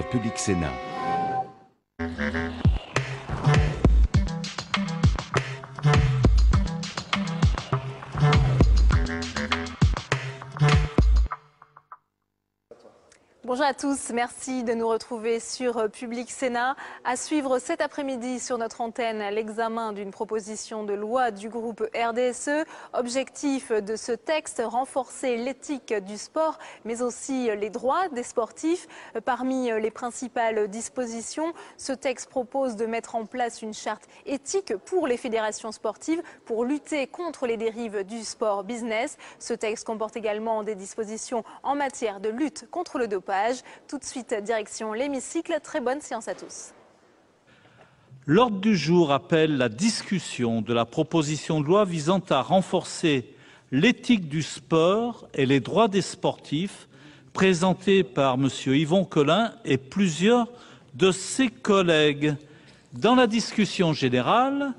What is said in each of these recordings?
sur Public Sénat. Bonjour à tous, merci de nous retrouver sur Public Sénat. À suivre cet après-midi sur notre antenne l'examen d'une proposition de loi du groupe RDSE. Objectif de ce texte, renforcer l'éthique du sport, mais aussi les droits des sportifs. Parmi les principales dispositions, ce texte propose de mettre en place une charte éthique pour les fédérations sportives pour lutter contre les dérives du sport business. Ce texte comporte également des dispositions en matière de lutte contre le dopage. Tout de suite, direction l'hémicycle. Très bonne séance à tous. L'ordre du jour appelle la discussion de la proposition de loi visant à renforcer l'éthique du sport et les droits des sportifs, présentée par M. Yvon Collin et plusieurs de ses collègues. Dans la discussion générale,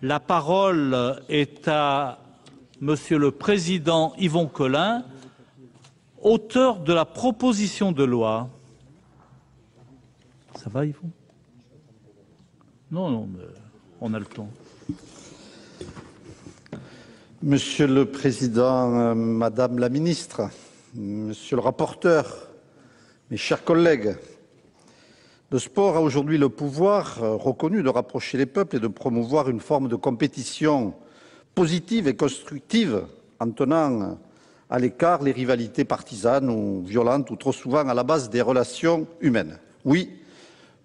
la parole est à M. le Président Yvon Collin, auteur de la proposition de loi. Ça va, Yvon? Non, mais on a le temps. Monsieur le Président, Madame la Ministre, Monsieur le rapporteur, mes chers collègues, le sport a aujourd'hui le pouvoir reconnu de rapprocher les peuples et de promouvoir une forme de compétition positive et constructive en tenant à l'écart les rivalités partisanes ou violentes ou trop souvent à la base des relations humaines. Oui,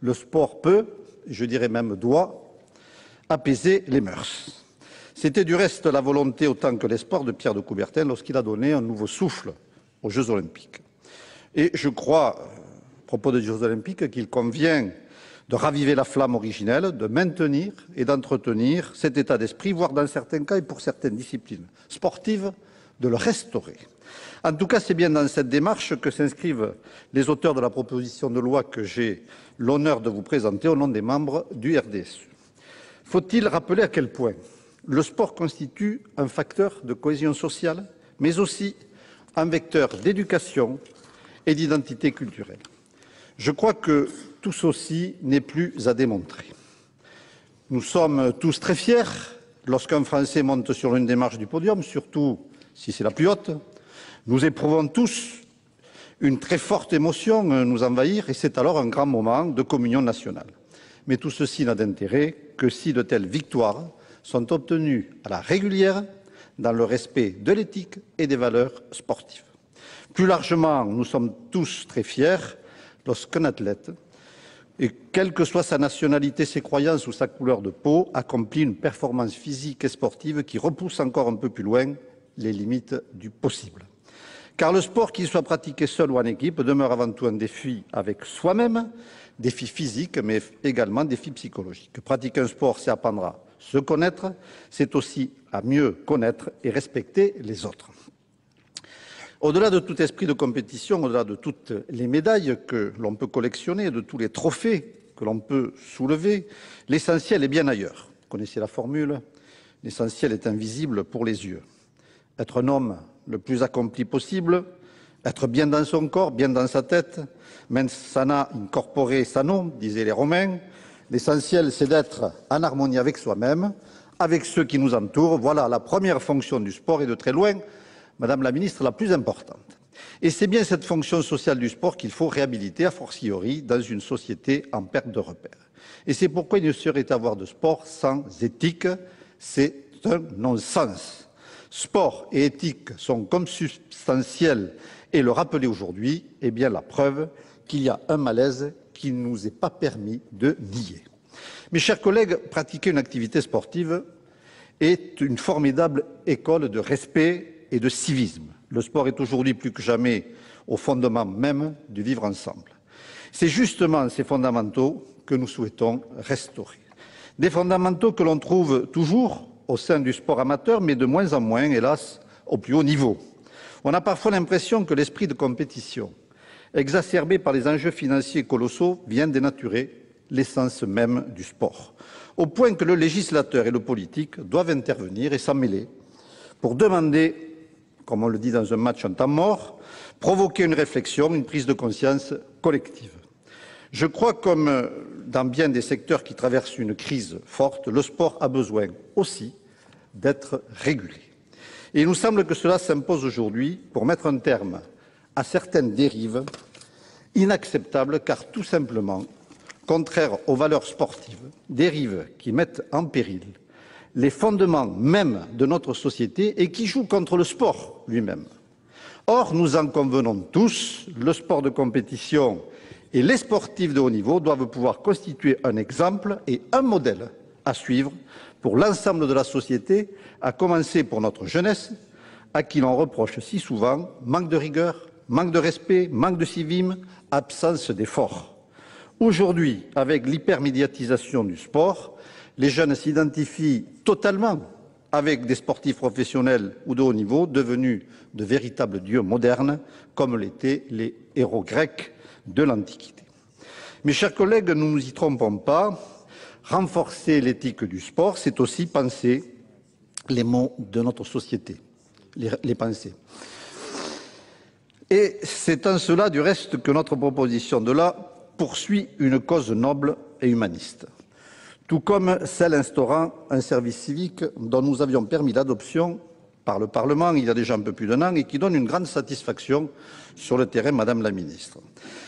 le sport peut, je dirais même doit, apaiser les mœurs. C'était du reste la volonté autant que l'espoir de Pierre de Coubertin lorsqu'il a donné un nouveau souffle aux Jeux Olympiques. Et je crois, à propos des Jeux Olympiques, qu'il convient de raviver la flamme originelle, de maintenir et d'entretenir cet état d'esprit, voire dans certains cas et pour certaines disciplines sportives, de le restaurer. En tout cas, c'est bien dans cette démarche que s'inscrivent les auteurs de la proposition de loi que j'ai l'honneur de vous présenter au nom des membres du RDSE. Faut-il rappeler à quel point le sport constitue un facteur de cohésion sociale, mais aussi un vecteur d'éducation et d'identité culturelle. Je crois que tout ceci n'est plus à démontrer. Nous sommes tous très fiers lorsqu'un Français monte sur l'une des marches du podium, surtout si c'est la plus haute. Nous éprouvons tous une très forte émotion nous envahir et c'est alors un grand moment de communion nationale. Mais tout ceci n'a d'intérêt que si de telles victoires sont obtenues à la régulière dans le respect de l'éthique et des valeurs sportives. Plus largement, nous sommes tous très fiers lorsqu'un athlète, et quelle que soit sa nationalité, ses croyances ou sa couleur de peau, accomplit une performance physique et sportive qui repousse encore un peu plus loin les limites du possible. Car le sport, qu'il soit pratiqué seul ou en équipe, demeure avant tout un défi avec soi-même, défi physique, mais également défi psychologique. Pratiquer un sport, c'est apprendre à se connaître, c'est aussi à mieux connaître et respecter les autres. Au-delà de tout esprit de compétition, au-delà de toutes les médailles que l'on peut collectionner, de tous les trophées que l'on peut soulever, l'essentiel est bien ailleurs. Vous connaissez la formule, l'essentiel est invisible pour les yeux. Être un homme le plus accompli possible, être bien dans son corps, bien dans sa tête, mens sana in corpore sano, disaient les Romains. L'essentiel, c'est d'être en harmonie avec soi-même, avec ceux qui nous entourent. Voilà la première fonction du sport et de très loin, Madame la Ministre, la plus importante. Et c'est bien cette fonction sociale du sport qu'il faut réhabiliter, a fortiori, dans une société en perte de repères. Et c'est pourquoi il ne saurait avoir de sport sans éthique. C'est un non-sens. Sport et éthique sont consubstantiels et le rappeler aujourd'hui est bien la preuve qu'il y a un malaise qu'il ne nous est pas permis de nier. Mes chers collègues, pratiquer une activité sportive est une formidable école de respect et de civisme. Le sport est aujourd'hui plus que jamais au fondement même du vivre ensemble. C'est justement ces fondamentaux que nous souhaitons restaurer. Des fondamentaux que l'on trouve toujours au sein du sport amateur, mais de moins en moins, hélas, au plus haut niveau. On a parfois l'impression que l'esprit de compétition, exacerbé par les enjeux financiers colossaux, vient dénaturer l'essence même du sport, au point que le législateur et le politique doivent intervenir et s'en mêler pour demander, comme on le dit dans un match en temps mort, provoquer une réflexion, une prise de conscience collective. Je crois, comme dans bien des secteurs qui traversent une crise forte, le sport a besoin aussi d'être régulé. Et il nous semble que cela s'impose aujourd'hui pour mettre un terme à certaines dérives inacceptables, car tout simplement contraires aux valeurs sportives, dérives qui mettent en péril les fondements mêmes de notre société et qui jouent contre le sport lui-même. Or, nous en convenons tous, le sport de compétition et les sportifs de haut niveau doivent pouvoir constituer un exemple et un modèle à suivre pour l'ensemble de la société, à commencer pour notre jeunesse, à qui l'on reproche si souvent manque de rigueur, manque de respect, manque de civisme, absence d'effort. Aujourd'hui, avec l'hypermédiatisation du sport, les jeunes s'identifient totalement avec des sportifs professionnels ou de haut niveau devenus de véritables dieux modernes, comme l'étaient les héros grecs de l'Antiquité. Mes chers collègues, ne nous y trompons pas, renforcer l'éthique du sport, c'est aussi penser les maux de notre société, les penser. Et c'est en cela, du reste, que notre proposition de loi poursuit une cause noble et humaniste, tout comme celle instaurant un service civique dont nous avions permis l'adoption par le Parlement il y a déjà un peu plus d'1 an et qui donne une grande satisfaction sur le terrain, Madame la Ministre.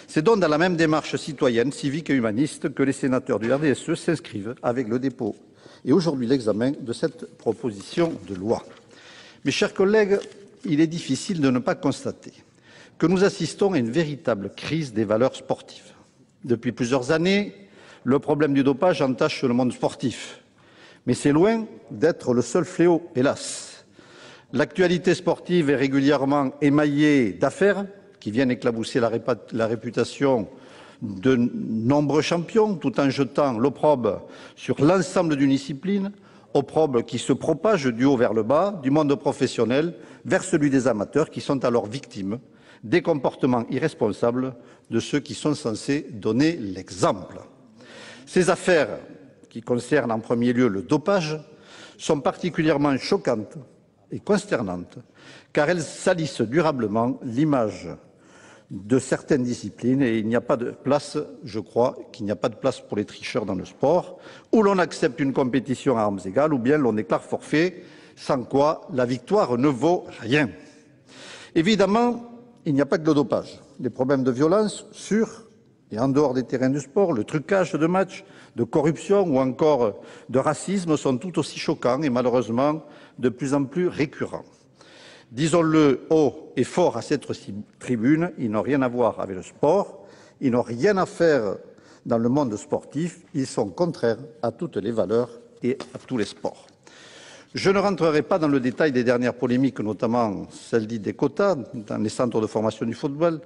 C'est donc dans la même démarche citoyenne, civique et humaniste que les sénateurs du RDSE s'inscrivent avec le dépôt et aujourd'hui l'examen de cette proposition de loi. Mes chers collègues, il est difficile de ne pas constater que nous assistons à une véritable crise des valeurs sportives. Depuis plusieurs années, le problème du dopage entache le monde sportif. Mais c'est loin d'être le seul fléau, hélas. L'actualité sportive est régulièrement émaillée d'affaires qui viennent éclabousser la réputation de nombreux champions, tout en jetant l'opprobre sur l'ensemble d'une discipline, opprobre qui se propage du haut vers le bas, du monde professionnel vers celui des amateurs, qui sont alors victimes des comportements irresponsables de ceux qui sont censés donner l'exemple. Ces affaires, qui concernent en premier lieu le dopage, sont particulièrement choquantes et consternantes, car elles salissent durablement l'image de certaines disciplines et il n'y a pas de place, je crois, qu'il n'y a pas de place pour les tricheurs dans le sport, où l'on accepte une compétition à armes égales ou bien l'on déclare forfait, sans quoi la victoire ne vaut rien. Évidemment, il n'y a pas que le dopage. Les problèmes de violence sur et en dehors des terrains du sport, le trucage de matchs, de corruption ou encore de racisme sont tout aussi choquants et malheureusement de plus en plus récurrents. Disons-le haut et fort à cette tribune, ils n'ont rien à voir avec le sport, ils n'ont rien à faire dans le monde sportif, ils sont contraires à toutes les valeurs et à tous les sports. Je ne rentrerai pas dans le détail des dernières polémiques, notamment celle dite des quotas dans les centres de formation du football,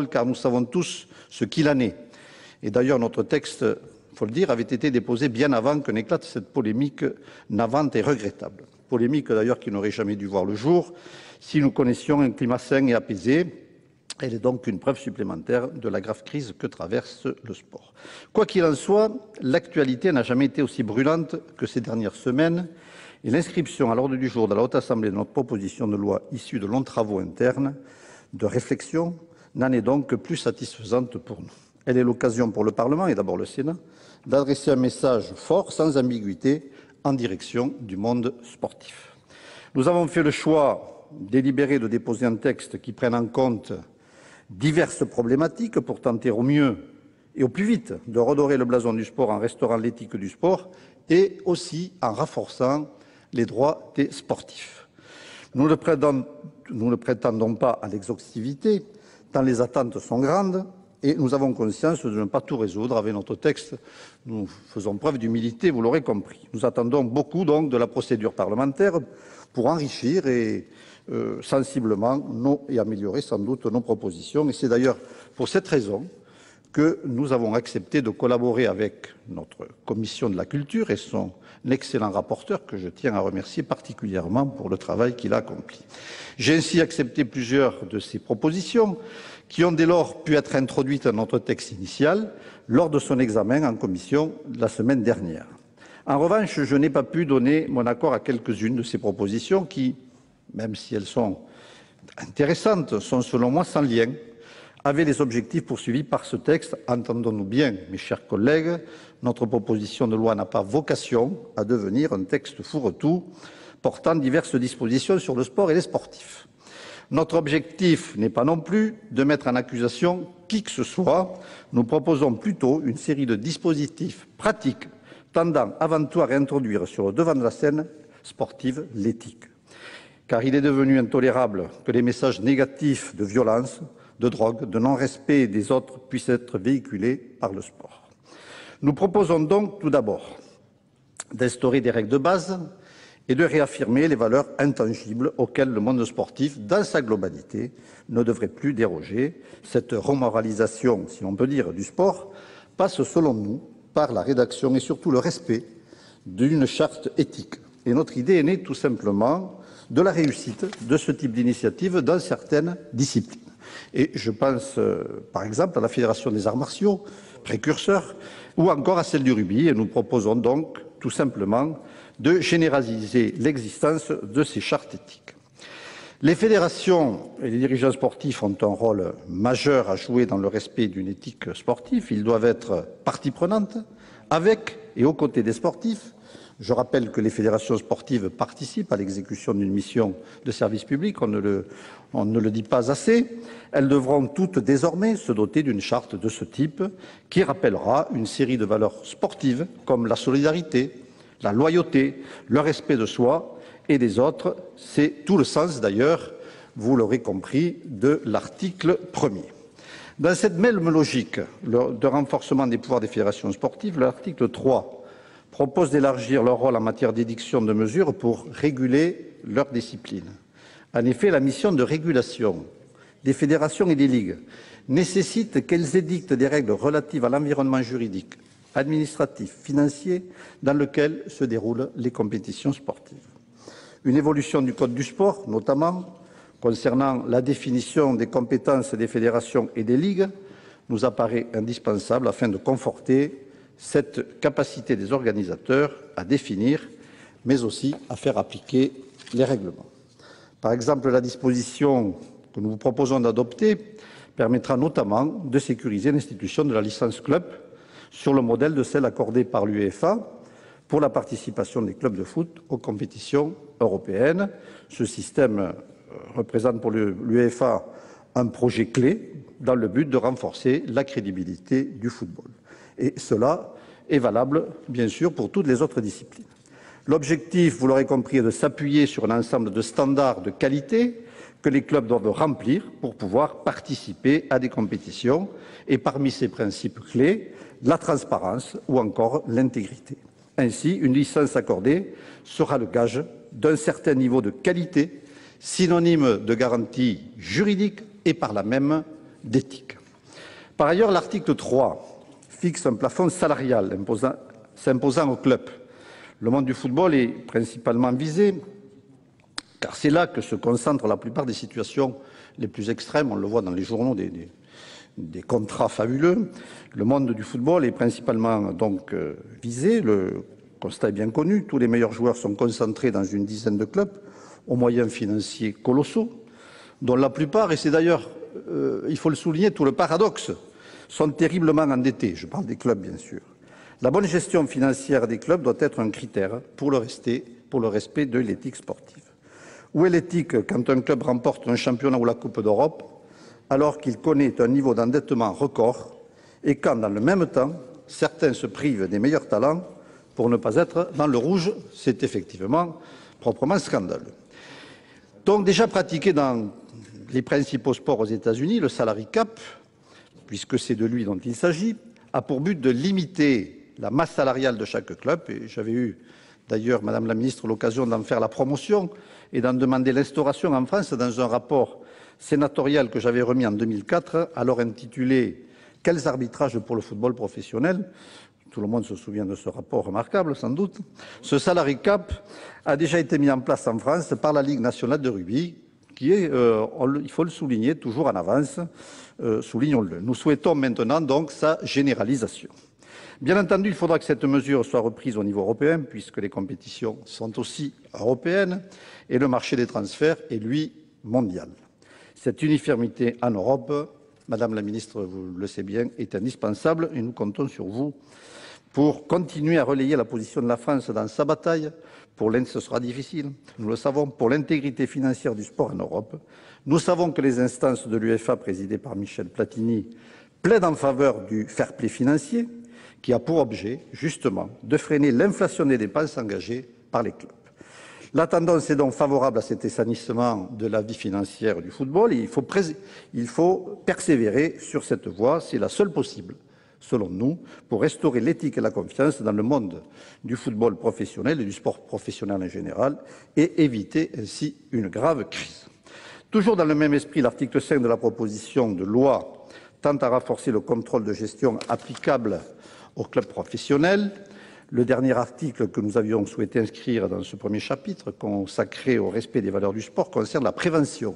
car nous savons tous ce qu'il en est. Et d'ailleurs, notre texte, il faut le dire, avait été déposé bien avant que n'éclate cette polémique navrante et regrettable. Polémique d'ailleurs qui n'aurait jamais dû voir le jour si nous connaissions un climat sain et apaisé. Elle est donc une preuve supplémentaire de la grave crise que traverse le sport. Quoi qu'il en soit, l'actualité n'a jamais été aussi brûlante que ces dernières semaines. Et l'inscription à l'ordre du jour de la Haute Assemblée de notre proposition de loi issue de longs travaux internes, de réflexion, n'en est donc que plus satisfaisante pour nous. Elle est l'occasion pour le Parlement, et d'abord le Sénat, d'adresser un message fort, sans ambiguïté, en direction du monde sportif. Nous avons fait le choix délibéré de déposer un texte qui prenne en compte diverses problématiques pour tenter au mieux et au plus vite de redorer le blason du sport en restaurant l'éthique du sport et aussi en renforçant les droits des sportifs. Nous ne prétendons pas à l'exhaustivité, tant les attentes sont grandes, et nous avons conscience de ne pas tout résoudre avec notre texte. Nous faisons preuve d'humilité, vous l'aurez compris. Nous attendons beaucoup donc de la procédure parlementaire pour enrichir et sensiblement et améliorer sans doute nos propositions. Et c'est d'ailleurs pour cette raison que nous avons accepté de collaborer avec notre commission de la culture et son excellent rapporteur, que je tiens à remercier particulièrement pour le travail qu'il a accompli. J'ai ainsi accepté plusieurs de ces propositions qui ont dès lors pu être introduites dans notre texte initial lors de son examen en commission la semaine dernière. En revanche, je n'ai pas pu donner mon accord à quelques-unes de ces propositions qui, même si elles sont intéressantes, sont selon moi sans lien avec les objectifs poursuivis par ce texte. Entendons-nous bien, mes chers collègues, notre proposition de loi n'a pas vocation à devenir un texte fourre-tout portant diverses dispositions sur le sport et les sportifs. Notre objectif n'est pas non plus de mettre en accusation qui que ce soit. Nous proposons plutôt une série de dispositifs pratiques tendant avant tout à réintroduire sur le devant de la scène sportive l'éthique. Car il est devenu intolérable que les messages négatifs de violence, de drogue, de non-respect des autres puissent être véhiculés par le sport. Nous proposons donc tout d'abord d'instaurer des règles de base et de réaffirmer les valeurs intangibles auxquelles le monde sportif, dans sa globalité, ne devrait plus déroger. Cette remoralisation, si l'on peut dire, du sport passe selon nous par la rédaction et surtout le respect d'une charte éthique. Et notre idée est née tout simplement de la réussite de ce type d'initiative dans certaines disciplines. Et je pense par exemple à la Fédération des arts martiaux, précurseur, ou encore à celle du rugby. Et nous proposons donc tout simplement de généraliser l'existence de ces chartes éthiques. Les fédérations et les dirigeants sportifs ont un rôle majeur à jouer dans le respect d'une éthique sportive. Ils doivent être partie prenante avec et aux côtés des sportifs. Je rappelle que les fédérations sportives participent à l'exécution d'une mission de service public, on ne le dit pas assez. Elles devront toutes désormais se doter d'une charte de ce type qui rappellera une série de valeurs sportives comme la solidarité, la loyauté, le respect de soi et des autres. C'est tout le sens d'ailleurs, vous l'aurez compris, de l'article 1er. Dans cette même logique de renforcement des pouvoirs des fédérations sportives, l'article 3 propose d'élargir leur rôle en matière d'édiction de mesures pour réguler leur discipline. En effet, la mission de régulation des fédérations et des ligues nécessite qu'elles édictent des règles relatives à l'environnement juridique, administratif, financier dans lequel se déroulent les compétitions sportives. Une évolution du Code du sport, notamment concernant la définition des compétences des fédérations et des ligues, nous apparaît indispensable afin de conforter cette capacité des organisateurs à définir, mais aussi à faire appliquer les règlements. Par exemple, la disposition que nous vous proposons d'adopter permettra notamment de sécuriser l'institution de la licence club sur le modèle de celle accordée par l'UEFA pour la participation des clubs de foot aux compétitions européennes. Ce système représente pour l'UEFA un projet clé dans le but de renforcer la crédibilité du football. Et cela est valable, bien sûr, pour toutes les autres disciplines. L'objectif, vous l'aurez compris, est de s'appuyer sur un ensemble de standards de qualité que les clubs doivent remplir pour pouvoir participer à des compétitions. Et parmi ces principes clés, la transparence ou encore l'intégrité. Ainsi, une licence accordée sera le gage d'un certain niveau de qualité, synonyme de garantie juridique et par là même d'éthique. Par ailleurs, l'article 3 fixe un plafond salarial s'imposant aux clubs. Le monde du football est principalement visé, car c'est là que se concentrent la plupart des situations les plus extrêmes. On le voit dans les journaux, des contrats fabuleux. Le monde du football est principalement donc visé. Le constat est bien connu. Tous les meilleurs joueurs sont concentrés dans une dizaine de clubs, aux moyens financiers colossaux, dont la plupart, et c'est d'ailleurs, il faut le souligner, tout le paradoxe, sont terriblement endettés. Je parle des clubs, bien sûr. La bonne gestion financière des clubs doit être un critère pour le respect de l'éthique sportive. Où est l'éthique quand un club remporte un championnat ou la Coupe d'Europe, alors qu'il connaît un niveau d'endettement record, et quand, dans le même temps, certains se privent des meilleurs talents pour ne pas être dans le rouge? C'est effectivement proprement scandaleux. Donc, déjà pratiqué dans les principaux sports aux États-Unis, le salary cap, puisque c'est de lui dont il s'agit, a pour but de limiter la masse salariale de chaque club. Et j'avais eu d'ailleurs, Madame la Ministre, l'occasion d'en faire la promotion et d'en demander l'instauration en France dans un rapport sénatorial que j'avais remis en 2004, alors intitulé « Quels arbitrages pour le football professionnel ?» Tout le monde se souvient de ce rapport remarquable, sans doute. Ce salary cap a déjà été mis en place en France par la Ligue nationale de rugby, qui est, il faut le souligner, toujours en avance, soulignons-le. Nous souhaitons maintenant donc sa généralisation. Bien entendu, il faudra que cette mesure soit reprise au niveau européen, puisque les compétitions sont aussi européennes, et le marché des transferts est, lui, mondial. Cette uniformité en Europe Madame la ministre, vous le savez bien, est indispensable et nous comptons sur vous pour continuer à relayer la position de la France dans sa bataille. Ce sera difficile, nous le savons, pour l'intégrité financière du sport en Europe. Nous savons que les instances de l'UEFA, présidées par Michel Platini, plaident en faveur du fair play financier, qui a pour objet, justement, de freiner l'inflation des dépenses engagées par les clubs. La tendance est donc favorable à cet assainissement de la vie financière du football et il faut persévérer sur cette voie. C'est la seule possible, selon nous, pour restaurer l'éthique et la confiance dans le monde du football professionnel et du sport professionnel en général et éviter ainsi une grave crise. Toujours dans le même esprit, l'article 5 de la proposition de loi tend à renforcer le contrôle de gestion applicable aux clubs professionnels. Le dernier article que nous avions souhaité inscrire dans ce premier chapitre, consacré au respect des valeurs du sport, concerne la prévention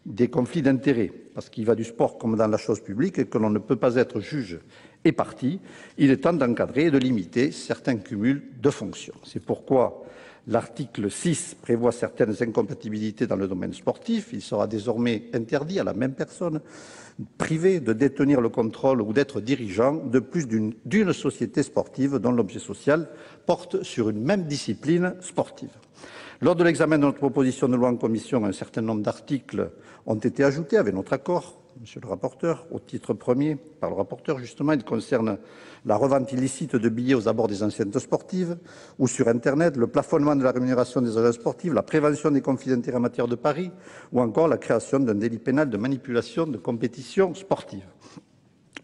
des conflits d'intérêts, parce qu'il va du sport comme dans la chose publique et que l'on ne peut pas être juge et partie. Il est temps d'encadrer et de limiter certains cumuls de fonctions. C'est pourquoi l'article 6 prévoit certaines incompatibilités dans le domaine sportif. Il sera désormais interdit à la même personne privée de détenir le contrôle ou d'être dirigeant de plus d'une société sportive dont l'objet social porte sur une même discipline sportive. Lors de l'examen de notre proposition de loi en commission, un certain nombre d'articles ont été ajoutés avec notre accord, monsieur le rapporteur, au titre premier, par le rapporteur justement. Il concerne la revente illicite de billets aux abords des enceintes sportives ou sur Internet, le plafonnement de la rémunération des agents sportifs, la prévention des conflits d'intérêts en matière de paris ou encore la création d'un délit pénal de manipulation de compétitions sportives.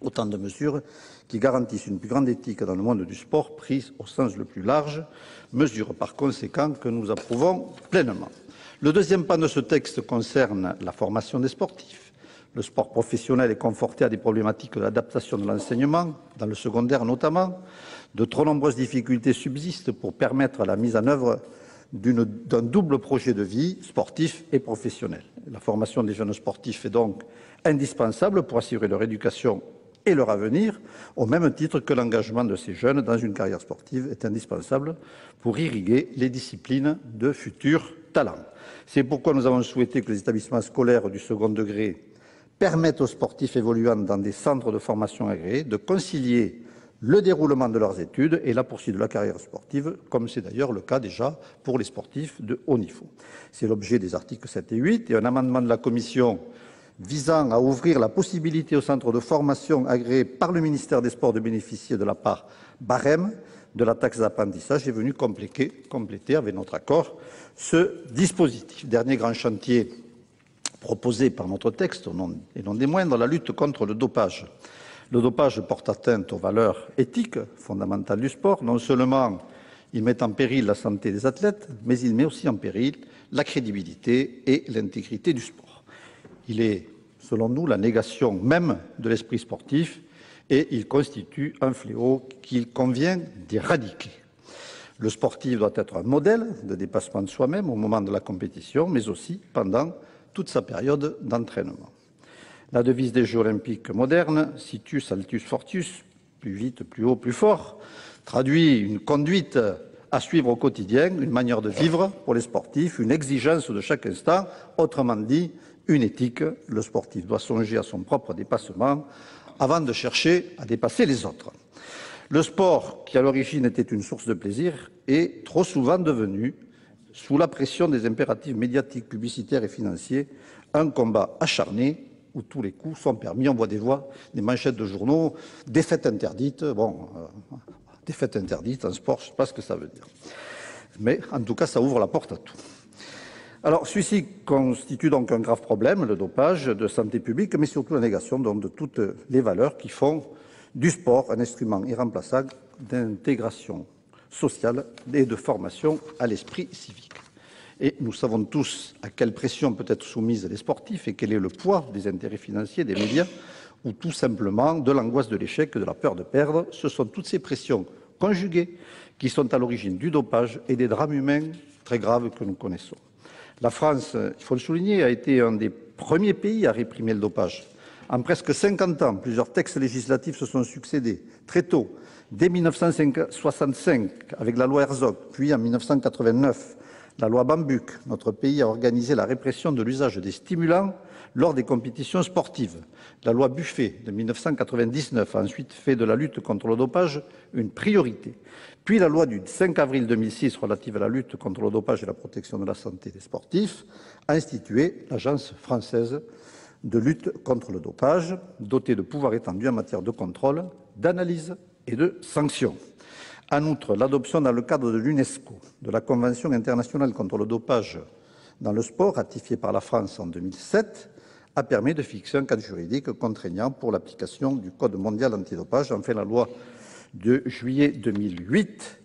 Autant de mesures qui garantissent une plus grande éthique dans le monde du sport, prise au sens le plus large, mesures par conséquent que nous approuvons pleinement. Le deuxième pan de ce texte concerne la formation des sportifs. Le sport professionnel est confronté à des problématiques d'adaptation de l'enseignement, dans le secondaire notamment. De trop nombreuses difficultés subsistent pour permettre la mise en œuvre d'un double projet de vie, sportif et professionnel. La formation des jeunes sportifs est donc indispensable pour assurer leur éducation et leur avenir, au même titre que l'engagement de ces jeunes dans une carrière sportive est indispensable pour irriguer les disciplines de futurs talents. C'est pourquoi nous avons souhaité que les établissements scolaires du second degré permettent aux sportifs évoluant dans des centres de formation agréés de concilier le déroulement de leurs études et la poursuite de la carrière sportive, comme c'est d'ailleurs le cas déjà pour les sportifs de haut niveau. C'est l'objet des articles 7 et 8 et un amendement de la Commission visant à ouvrir la possibilité aux centres de formation agréés par le ministère des Sports de bénéficier de la part barème de la taxe d'apprentissage est venu compléter avec notre accord ce dispositif. Dernier grand chantier proposé par notre texte, et non des moindres, la lutte contre le dopage. Le dopage porte atteinte aux valeurs éthiques fondamentales du sport. Non seulement il met en péril la santé des athlètes, mais il met aussi en péril la crédibilité et l'intégrité du sport. Il est, selon nous, la négation même de l'esprit sportif et il constitue un fléau qu'il convient d'éradiquer. Le sportif doit être un modèle de dépassement de soi-même au moment de la compétition, mais aussi pendant toute sa période d'entraînement. La devise des Jeux olympiques modernes, situs altus fortus, plus vite, plus haut, plus fort, traduit une conduite à suivre au quotidien, une manière de vivre pour les sportifs, une exigence de chaque instant, autrement dit, une éthique. Le sportif doit songer à son propre dépassement avant de chercher à dépasser les autres. Le sport, qui à l'origine était une source de plaisir, est trop souvent devenu, sous la pression des impératifs médiatiques, publicitaires et financiers, un combat acharné où tous les coups sont permis. On voit des manchettes de journaux, défaite interdite. Bon, défaite interdite en sport, je ne sais pas ce que ça veut dire. Mais en tout cas, ça ouvre la porte à tout. Alors, celui-ci constitue donc un grave problème, le dopage, de santé publique, mais surtout la négation donc, de toutes les valeurs qui font du sport un instrument irremplaçable d'intégration sociale et de formation à l'esprit civique. Et nous savons tous à quelle pression peut être soumise les sportifs et quel est le poids des intérêts financiers, des médias, ou tout simplement de l'angoisse de l'échec et de la peur de perdre. Ce sont toutes ces pressions conjuguées qui sont à l'origine du dopage et des drames humains très graves que nous connaissons. La France, il faut le souligner, a été un des premiers pays à réprimer le dopage. En presque 50 ans, plusieurs textes législatifs se sont succédés très tôt, dès 1965 avec la loi Herzog, puis en 1989 La loi Bambuc, notre pays a organisé la répression de l'usage des stimulants lors des compétitions sportives. La loi Buffet de 1999 a ensuite fait de la lutte contre le dopage une priorité. Puis la loi du 5 avril 2006 relative à la lutte contre le dopage et la protection de la santé des sportifs a institué l'Agence française de lutte contre le dopage, dotée de pouvoirs étendus en matière de contrôle, d'analyse et de sanctions. En outre, l'adoption dans le cadre de l'UNESCO de la Convention internationale contre le dopage dans le sport, ratifiée par la France en 2007, a permis de fixer un cadre juridique contraignant pour l'application du Code mondial antidopage. Enfin, la loi de juillet 2008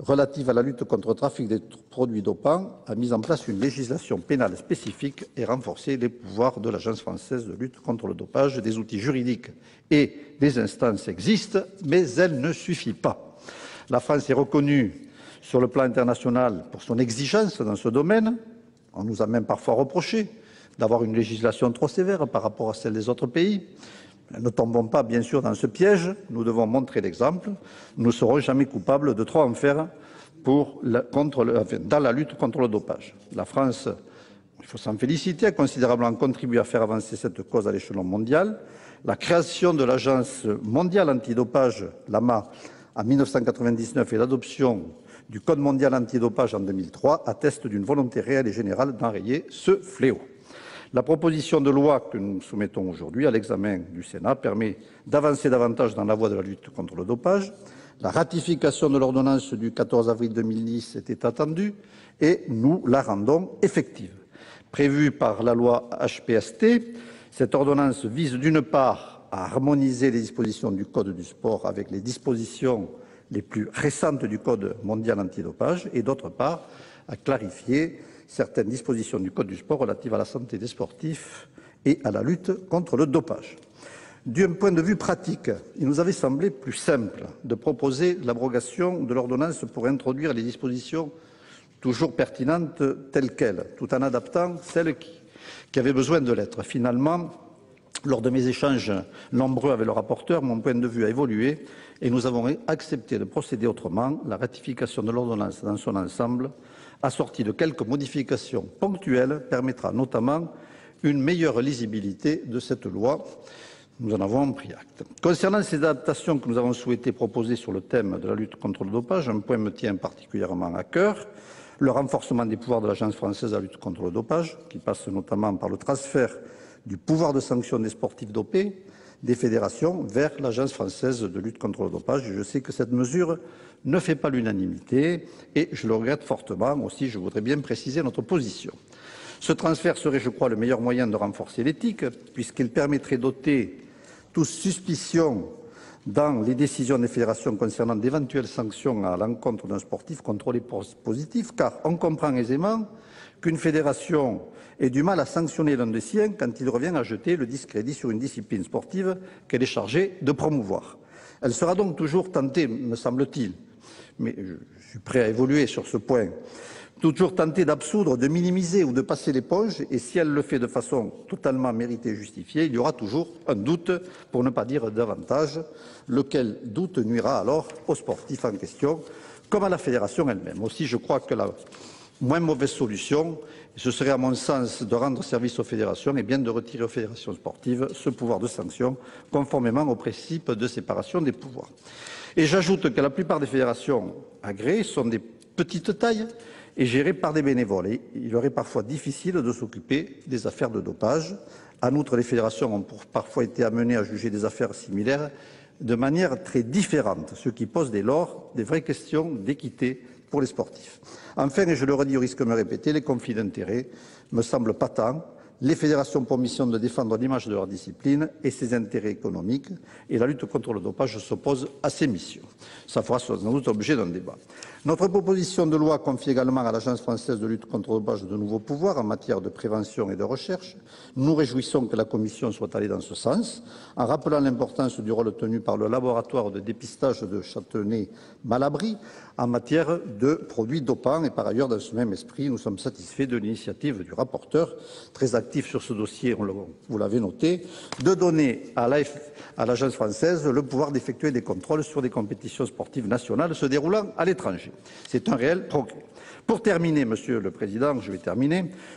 relative à la lutte contre le trafic des produits dopants a mis en place une législation pénale spécifique et renforcé les pouvoirs de l'Agence française de lutte contre le dopage. Des outils juridiques et des instances existent, mais elles ne suffisent pas. La France est reconnue sur le plan international pour son exigence dans ce domaine. On nous a même parfois reproché d'avoir une législation trop sévère par rapport à celle des autres pays. Ne tombons pas, bien sûr, dans ce piège. Nous devons montrer l'exemple. Nous ne serons jamais coupables de trop en faire dans la lutte contre le dopage. La France, il faut s'en féliciter, a considérablement contribué à faire avancer cette cause à l'échelon mondial. La création de l'Agence mondiale antidopage, l'AMA, en 1999 et l'adoption du Code mondial antidopage en 2003 attestent d'une volonté réelle et générale d'enrayer ce fléau. La proposition de loi que nous soumettons aujourd'hui à l'examen du Sénat permet d'avancer davantage dans la voie de la lutte contre le dopage. La ratification de l'ordonnance du 14 avril 2010 était attendue et nous la rendons effective. Prévue par la loi HPST, cette ordonnance vise d'une part à harmoniser les dispositions du Code du sport avec les dispositions les plus récentes du Code mondial antidopage et d'autre part à clarifier certaines dispositions du Code du sport relatives à la santé des sportifs et à la lutte contre le dopage. D'un point de vue pratique, il nous avait semblé plus simple de proposer l'abrogation de l'ordonnance pour introduire les dispositions toujours pertinentes telles quelles, tout en adaptant celles qui avaient besoin de l'être. Finalement, lors de mes échanges nombreux avec le rapporteur, mon point de vue a évolué et nous avons accepté de procéder autrement. La ratification de l'ordonnance dans son ensemble, assortie de quelques modifications ponctuelles, permettra notamment une meilleure lisibilité de cette loi. Nous en avons pris acte. Concernant ces adaptations que nous avons souhaité proposer sur le thème de la lutte contre le dopage, un point me tient particulièrement à cœur, le renforcement des pouvoirs de l'Agence française de la lutte contre le dopage, qui passe notamment par le transfert du pouvoir de sanction des sportifs dopés des fédérations vers l'Agence française de lutte contre le dopage. Et je sais que cette mesure ne fait pas l'unanimité et je le regrette fortement. Aussi, je voudrais bien préciser notre position. Ce transfert serait, je crois, le meilleur moyen de renforcer l'éthique, puisqu'il permettrait d'ôter toute suspicion dans les décisions des fédérations concernant d'éventuelles sanctions à l'encontre d'un sportif contrôlé positif, car on comprend aisément qu'une fédération ait du mal à sanctionner l'un des siens quand il revient à jeter le discrédit sur une discipline sportive qu'elle est chargée de promouvoir. Elle sera donc toujours tentée, me semble-t-il, mais je suis prêt à évoluer sur ce point, toujours tentée d'absoudre, de minimiser ou de passer l'éponge, et si elle le fait de façon totalement méritée et justifiée, il y aura toujours un doute, pour ne pas dire davantage, lequel doute nuira alors aux sportifs en question, comme à la fédération elle-même. Aussi, je crois que la moins mauvaise solution, ce serait à mon sens de rendre service aux fédérations et bien de retirer aux fédérations sportives ce pouvoir de sanction, conformément au principe de séparation des pouvoirs. Et j'ajoute que la plupart des fédérations agréées sont des petites tailles et gérées par des bénévoles. Et il leur est parfois difficile de s'occuper des affaires de dopage. En outre, les fédérations ont parfois été amenées à juger des affaires similaires de manière très différente, ce qui pose dès lors des vraies questions d'équité pour les sportifs. Enfin, et je le redis au risque de me répéter, les conflits d'intérêts me semblent patents. Les fédérations ont pour mission de défendre l'image de leur discipline et ses intérêts économiques, et la lutte contre le dopage s'oppose à ces missions. Ça fera sans doute l'objet d'un débat. Notre proposition de loi confie également à l'Agence française de lutte contre le dopage de nouveaux pouvoirs en matière de prévention et de recherche. Nous nous réjouissons que la Commission soit allée dans ce sens, en rappelant l'importance du rôle tenu par le laboratoire de dépistage de Châtenay-Malabry en matière de produits dopants. Et par ailleurs, dans ce même esprit, nous sommes satisfaits de l'initiative du rapporteur, très actif actif sur ce dossier, vous l'avez noté, de donner à l'Agence française le pouvoir d'effectuer des contrôles sur des compétitions sportives nationales se déroulant à l'étranger. C'est un réel progrès. Pour terminer, Monsieur le Président,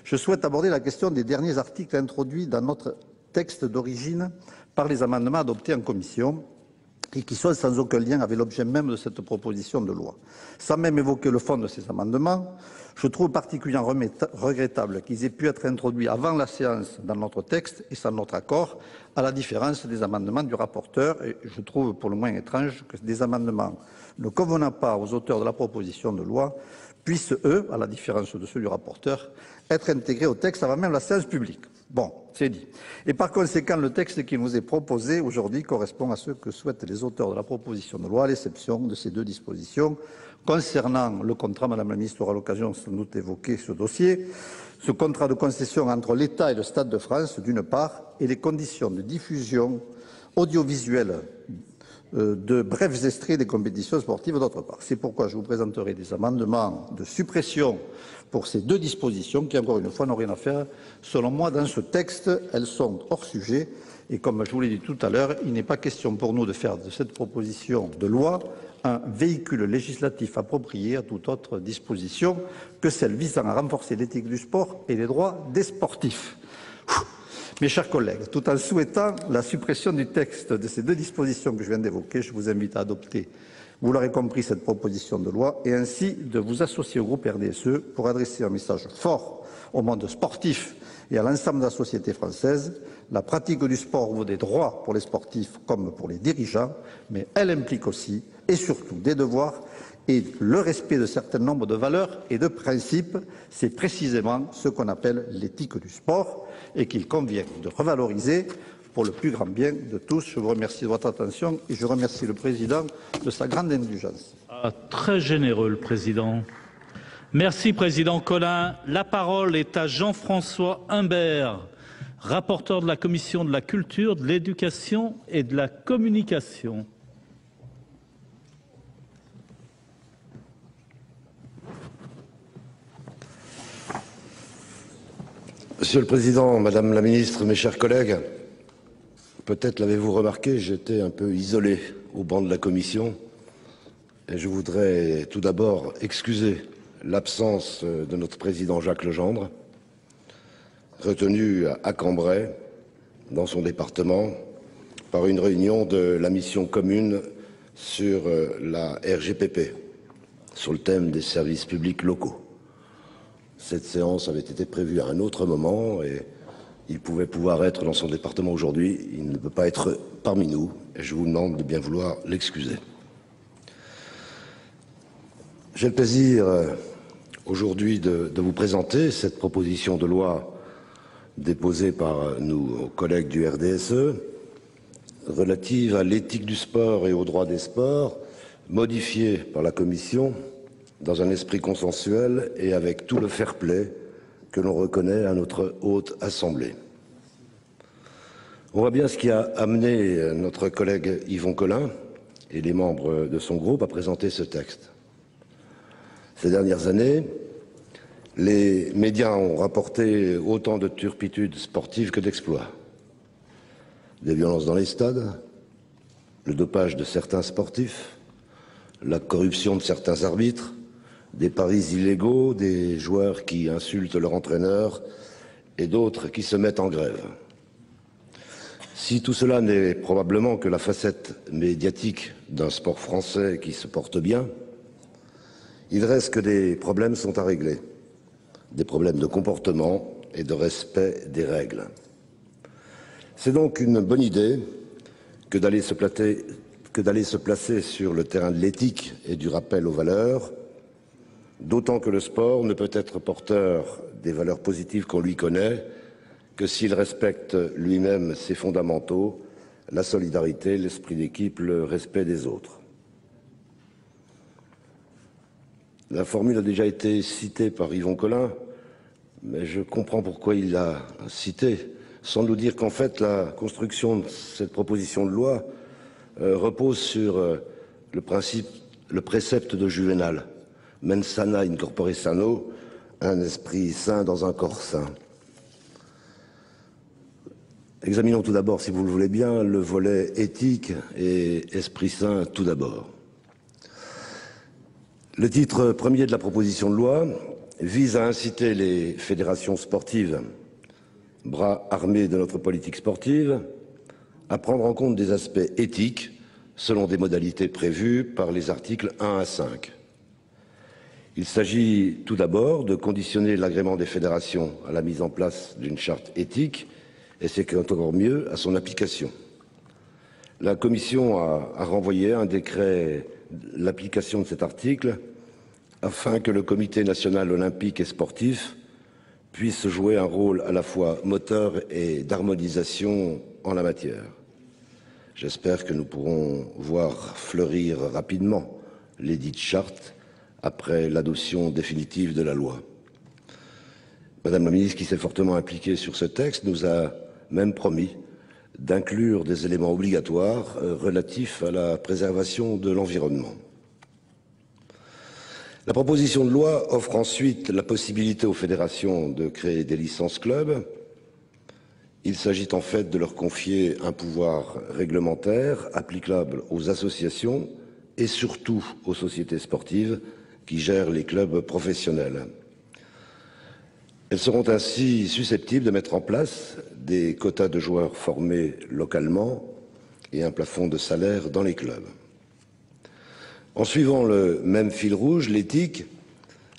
je souhaite aborder la question des derniers articles introduits dans notre texte d'origine par les amendements adoptés en commission et qui sont sans aucun lien avec l'objet même de cette proposition de loi. Sans même évoquer le fond de ces amendements, je trouve particulièrement regrettable qu'ils aient pu être introduits avant la séance dans notre texte et sans notre accord, à la différence des amendements du rapporteur. Et je trouve pour le moins étrange que des amendements ne convenant pas aux auteurs de la proposition de loi puissent, eux, à la différence de ceux du rapporteur, être intégrés au texte avant même la séance publique. Bon, c'est dit. Et par conséquent, le texte qui nous est proposé aujourd'hui correspond à ce que souhaitent les auteurs de la proposition de loi, à l'exception de ces deux dispositions. Concernant le contrat, Madame la Ministre aura l'occasion sans doute d'évoquer ce dossier, ce contrat de concession entre l'État et le Stade de France, d'une part, et les conditions de diffusion audiovisuelle de brefs extraits des compétitions sportives, d'autre part. C'est pourquoi je vous présenterai des amendements de suppression pour ces deux dispositions qui, encore une fois, n'ont rien à faire, selon moi, dans ce texte. Elles sont hors sujet et, comme je vous l'ai dit tout à l'heure, il n'est pas question pour nous de faire de cette proposition de loi un véhicule législatif approprié à toute autre disposition que celle visant à renforcer l'éthique du sport et les droits des sportifs. Mes chers collègues, tout en souhaitant la suppression du texte de ces deux dispositions que je viens d'évoquer, je vous invite à adopter, vous l'aurez compris, cette proposition de loi et ainsi de vous associer au groupe RDSE pour adresser un message fort au monde sportif et à l'ensemble de la société française. La pratique du sport vaut des droits pour les sportifs comme pour les dirigeants, mais elle implique aussi et surtout des devoirs et le respect de certain nombre de valeurs et de principes. C'est précisément ce qu'on appelle l'éthique du sport et qu'il convient de revaloriser pour le plus grand bien de tous. Je vous remercie de votre attention et je remercie le Président de sa grande indulgence. Très généreux, le Président. Merci, Président Colin. La parole est à Jean-François Humbert, rapporteur de la Commission de la Culture, de l'Éducation et de la Communication. Monsieur le Président, Madame la Ministre, mes chers collègues, peut-être l'avez-vous remarqué, j'étais un peu isolé au banc de la Commission et je voudrais tout d'abord excuser l'absence de notre Président Jacques Legendre, retenu à Cambrai, dans son département, par une réunion de la mission commune sur la RGPP, sur le thème des services publics locaux. Cette séance avait été prévue à un autre moment et il pouvait être dans son département aujourd'hui. Il ne peut pas être parmi nous et je vous demande de bien vouloir l'excuser. J'ai le plaisir aujourd'hui de vous présenter cette proposition de loi déposée par nos collègues du RDSE relative à l'éthique du sport et aux droits des sports, modifiée par la Commission dans un esprit consensuel et avec tout le fair-play que l'on reconnaît à notre haute assemblée. On voit bien ce qui a amené notre collègue Yvon Collin et les membres de son groupe à présenter ce texte. Ces dernières années, les médias ont rapporté autant de turpitudes sportives que d'exploits. Des violences dans les stades, le dopage de certains sportifs, la corruption de certains arbitres, des paris illégaux, des joueurs qui insultent leur entraîneur et d'autres qui se mettent en grève. Si tout cela n'est probablement que la facette médiatique d'un sport français qui se porte bien, il reste que des problèmes sont à régler, des problèmes de comportement et de respect des règles. C'est donc une bonne idée que d'aller se placer sur le terrain de l'éthique et du rappel aux valeurs, d'autant que le sport ne peut être porteur des valeurs positives qu'on lui connaît que s'il respecte lui-même ses fondamentaux, la solidarité, l'esprit d'équipe, le respect des autres. La formule a déjà été citée par Yvon Collin, mais je comprends pourquoi il l'a citée, sans nous dire qu'en fait la construction de cette proposition de loi repose sur le précepte de Juvénal. Mens sana in corpore sano, un esprit sain dans un corps sain. Examinons tout d'abord, si vous le voulez bien, le volet éthique et esprit sain tout d'abord. Le titre premier de la proposition de loi vise à inciter les fédérations sportives, bras armés de notre politique sportive, à prendre en compte des aspects éthiques selon des modalités prévues par les articles 1 à 5. Il s'agit tout d'abord de conditionner l'agrément des fédérations à la mise en place d'une charte éthique et c'est encore mieux à son application. La Commission a renvoyé à un décret l'application de cet article afin que le Comité national olympique et sportif puisse jouer un rôle à la fois moteur et d'harmonisation en la matière. J'espère que nous pourrons voir fleurir rapidement l'édit de charte après l'adoption définitive de la loi. Madame la ministre, qui s'est fortement impliquée sur ce texte, nous a même promis d'inclure des éléments obligatoires relatifs à la préservation de l'environnement. La proposition de loi offre ensuite la possibilité aux fédérations de créer des licences clubs. Il s'agit en fait de leur confier un pouvoir réglementaire applicable aux associations et surtout aux sociétés sportives qui gèrent les clubs professionnels. Elles seront ainsi susceptibles de mettre en place des quotas de joueurs formés localement et un plafond de salaire dans les clubs. En suivant le même fil rouge, l'éthique,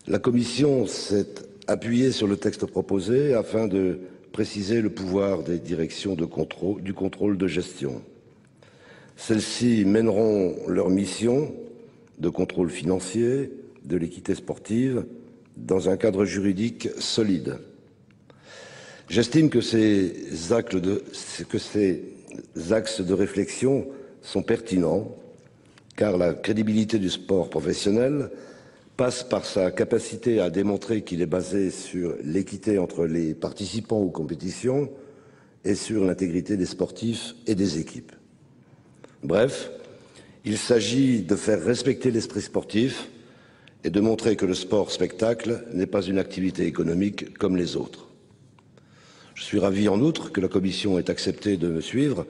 la Commission s'est appuyée sur le texte proposé afin de préciser le pouvoir des directions du contrôle de gestion. Celles-ci mèneront leur mission de contrôle financier de l'équité sportive dans un cadre juridique solide. J'estime que ces axes de réflexion sont pertinents car la crédibilité du sport professionnel passe par sa capacité à démontrer qu'il est basé sur l'équité entre les participants aux compétitions et sur l'intégrité des sportifs et des équipes. Bref, il s'agit de faire respecter l'esprit sportif et de montrer que le sport-spectacle n'est pas une activité économique comme les autres. Je suis ravi en outre que la Commission ait accepté de me suivre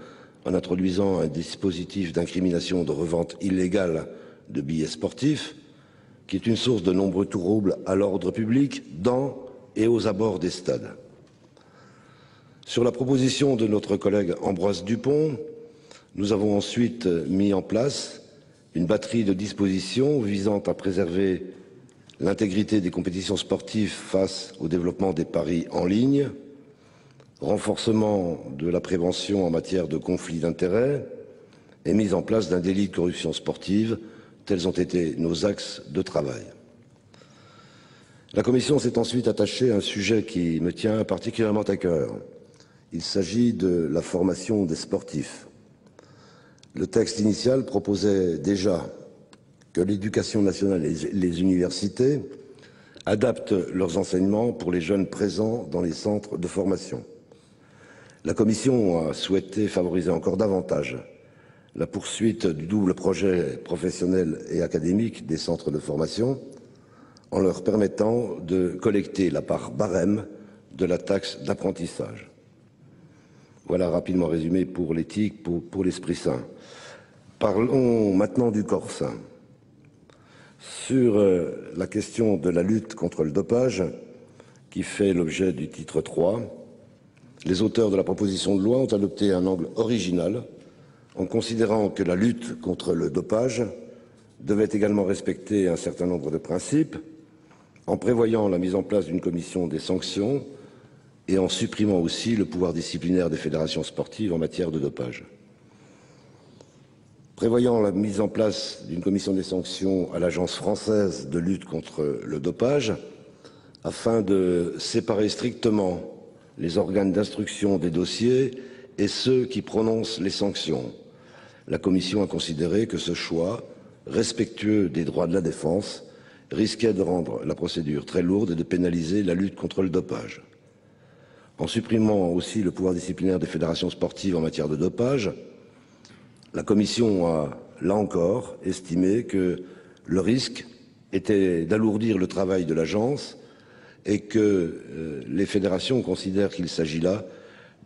en introduisant un dispositif d'incrimination de revente illégale de billets sportifs, qui est une source de nombreux troubles à l'ordre public dans et aux abords des stades. Sur la proposition de notre collègue Ambroise Dupont, nous avons ensuite mis en place une batterie de dispositions visant à préserver l'intégrité des compétitions sportives face au développement des paris en ligne, renforcement de la prévention en matière de conflits d'intérêts et mise en place d'un délit de corruption sportive. Tels ont été nos axes de travail. La Commission s'est ensuite attachée à un sujet qui me tient particulièrement à cœur. Il s'agit de la formation des sportifs. Le texte initial proposait déjà que l'éducation nationale et les universités adaptent leurs enseignements pour les jeunes présents dans les centres de formation. La Commission a souhaité favoriser encore davantage la poursuite du double projet professionnel et académique des centres de formation en leur permettant de collecter la part barème de la taxe d'apprentissage. Voilà rapidement résumé pour l'éthique, pour l'esprit sain. Parlons maintenant du corps sain. Sur la question de la lutte contre le dopage, qui fait l'objet du titre 3, les auteurs de la proposition de loi ont adopté un angle original en considérant que la lutte contre le dopage devait également respecter un certain nombre de principes, en prévoyant la mise en place d'une commission des sanctions et en supprimant aussi le pouvoir disciplinaire des fédérations sportives en matière de dopage. Prévoyant la mise en place d'une commission des sanctions à l'Agence française de lutte contre le dopage, afin de séparer strictement les organes d'instruction des dossiers et ceux qui prononcent les sanctions. La Commission a considéré que ce choix, respectueux des droits de la défense, risquait de rendre la procédure très lourde et de pénaliser la lutte contre le dopage. En supprimant aussi le pouvoir disciplinaire des fédérations sportives en matière de dopage, la Commission a, là encore, estimé que le risque était d'alourdir le travail de l'agence et que les fédérations considèrent qu'il s'agit là